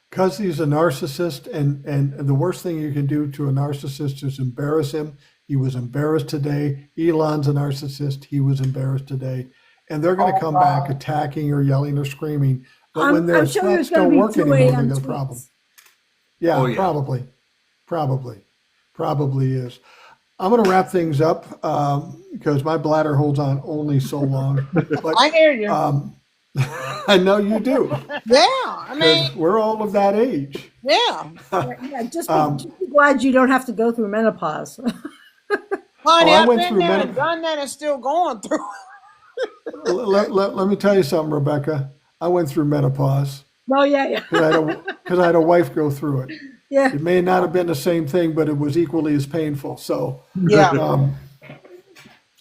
Because he's a narcissist, and the worst thing you can do to a narcissist is embarrass him. He was embarrassed today. Elon's a narcissist. He was embarrassed today. And they're going to come back attacking or yelling or screaming. But when their sure threats there's gonna don't be work 2 anymore, a.m. they got a tweets. problem. Yeah, Oh, yeah. Probably is. I'm going to wrap things up because my bladder holds on only so long. But I hear you. I know you do. Yeah, I mean, 'Cause we're all of that age. yeah. Yeah, just be glad you don't have to go through menopause. Honey, I I've went been through there and done that and still going through. Let me tell you something, Rebecca. I went through menopause Oh yeah. because I had a wife go through it. Yeah. It may not have been the same thing, but it was equally as painful. So, Yeah.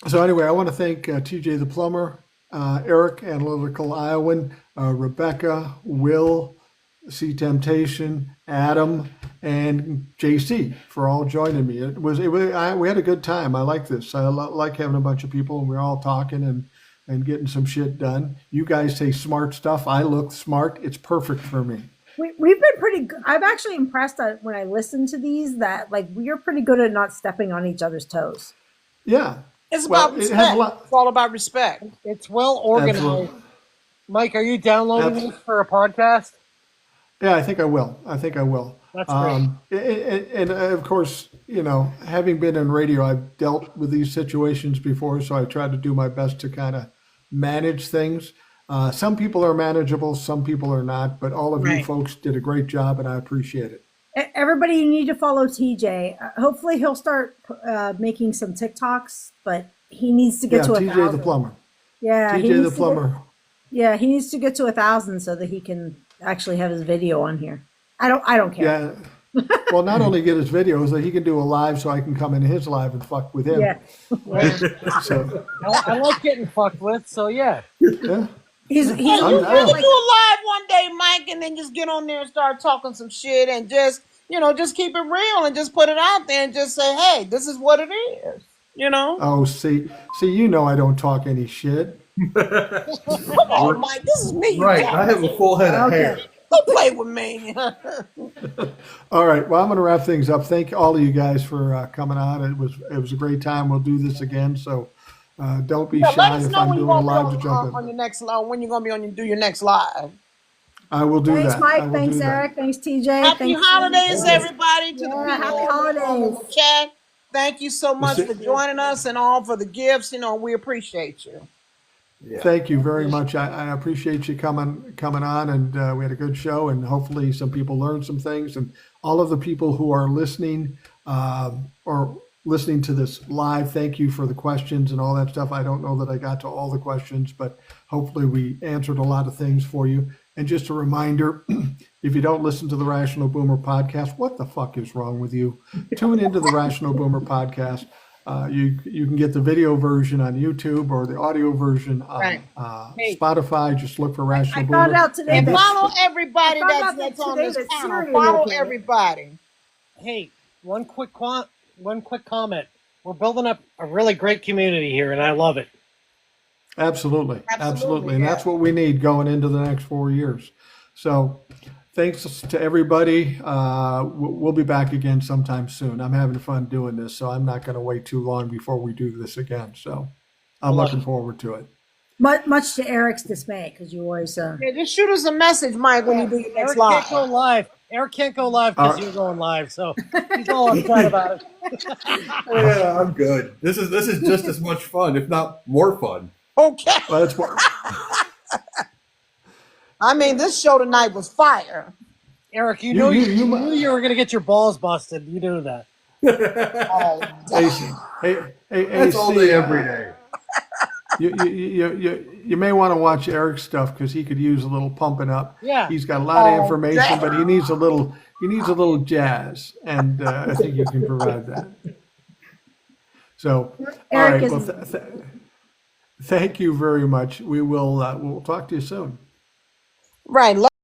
so anyway, I want to thank TJ the Plumber, Eric, Analytical Iowan, Rebecca, Will, C Temptation, Adam, and JC for all joining me. We had a good time. I like this. I like having a bunch of people and we're all talking and getting some shit done. You guys say smart stuff. I look smart. It's perfect for me. We've been pretty good. I'm actually impressed that when I listen to these that we are pretty good at not stepping on each other's toes. Yeah. It's Well, about it has a respect. lot- It's all about respect. It's well organized. Absolutely. Mike, are you downloading Abs- this for a podcast? Yeah, I think I will. That's great. And of course, having been in radio, I've dealt with these situations before, so I try to do my best to kind of manage things. Some people are manageable, some people are not, but all of you Right. folks did a great job, and I appreciate it. Everybody, you need to follow TJ. Hopefully, he'll start making some TikToks, but he needs to get Yeah, to TJ 1,000. the Plumber. Yeah, he TJ the needs to Plumber. he needs to get to 1,000 so that he can actually have his video on here. I don't care. Yeah. Well, not only get his videos, that he can do a live so I can come in his live and fuck with him. Yeah. So, I like getting fucked with, so yeah. yeah. He's I'm You down. can do a live one day, Mike, and then just get on there and start talking some shit and just keep it real and just put it out there and just say, hey, this is what it is. Oh, see, I don't talk any shit. Come on, Mike, this is me. Right. I have a full head of hair. Don't play with me. All right. Well, I'm going to wrap things up. Thank all of you guys for coming on. It was a great time. We'll do this again. So don't be Let shy us if know I'm when doing you're a gonna live be to jump on in. your next live. When you're gonna be do your next live. I will do Thanks, that. Mike. I will Thanks, do that. Eric. Thanks, TJ. Happy Thanks, holidays, everybody! To the Yeah, people happy on the holidays. chat. Thank you so much see- for joining us and all for the gifts. We appreciate you. Thank you very much. I appreciate you coming on, and we had a good show, and hopefully some people learned some things. And all of the people who are listening, or listening to this live, thank you for the questions and all that stuff. I don't know that I got to all the questions, but hopefully we answered a lot of things for you. And just a reminder, if you don't listen to the Rational Boomer podcast, what the fuck is wrong with you? Tune into the Rational Boomer podcast. You can get the video version on YouTube or the audio version on Right. Spotify. Just look for Rational I Boomer. found out today And that follow everybody I found out that's that on today this that panel. Siri Follow making it. everybody. Hey, one quick comment. We're building up a really great community here, and I love it. Absolutely. And yeah. that's what we need going into the next 4 years. So thanks to everybody. We'll be back again sometime soon. I'm having fun doing this, so I'm not going to wait too long before we do this again. So I'm looking forward to it. Much to Eric's dismay, because you always. Yeah, just shoot us a message, Mike, when you do your next Eric can't go live. live. Eric can't go live because you're going live, so he's all upset about it. Yeah, I'm good. This is just as much fun, if not more fun. Okay. Well, that's what, I mean, this show tonight was fire. Eric, you You- know you- you, you knew you were going to get your balls busted. You knew that. hey, That's all see, day, every day. You may want to watch Eric's stuff because he could use a little pumping up. Yeah. He's got a lot of information, but he needs a little jazz, and I think you can provide that. So, all Eric right. is- Well, thank you very much. We'll talk to you soon. Right.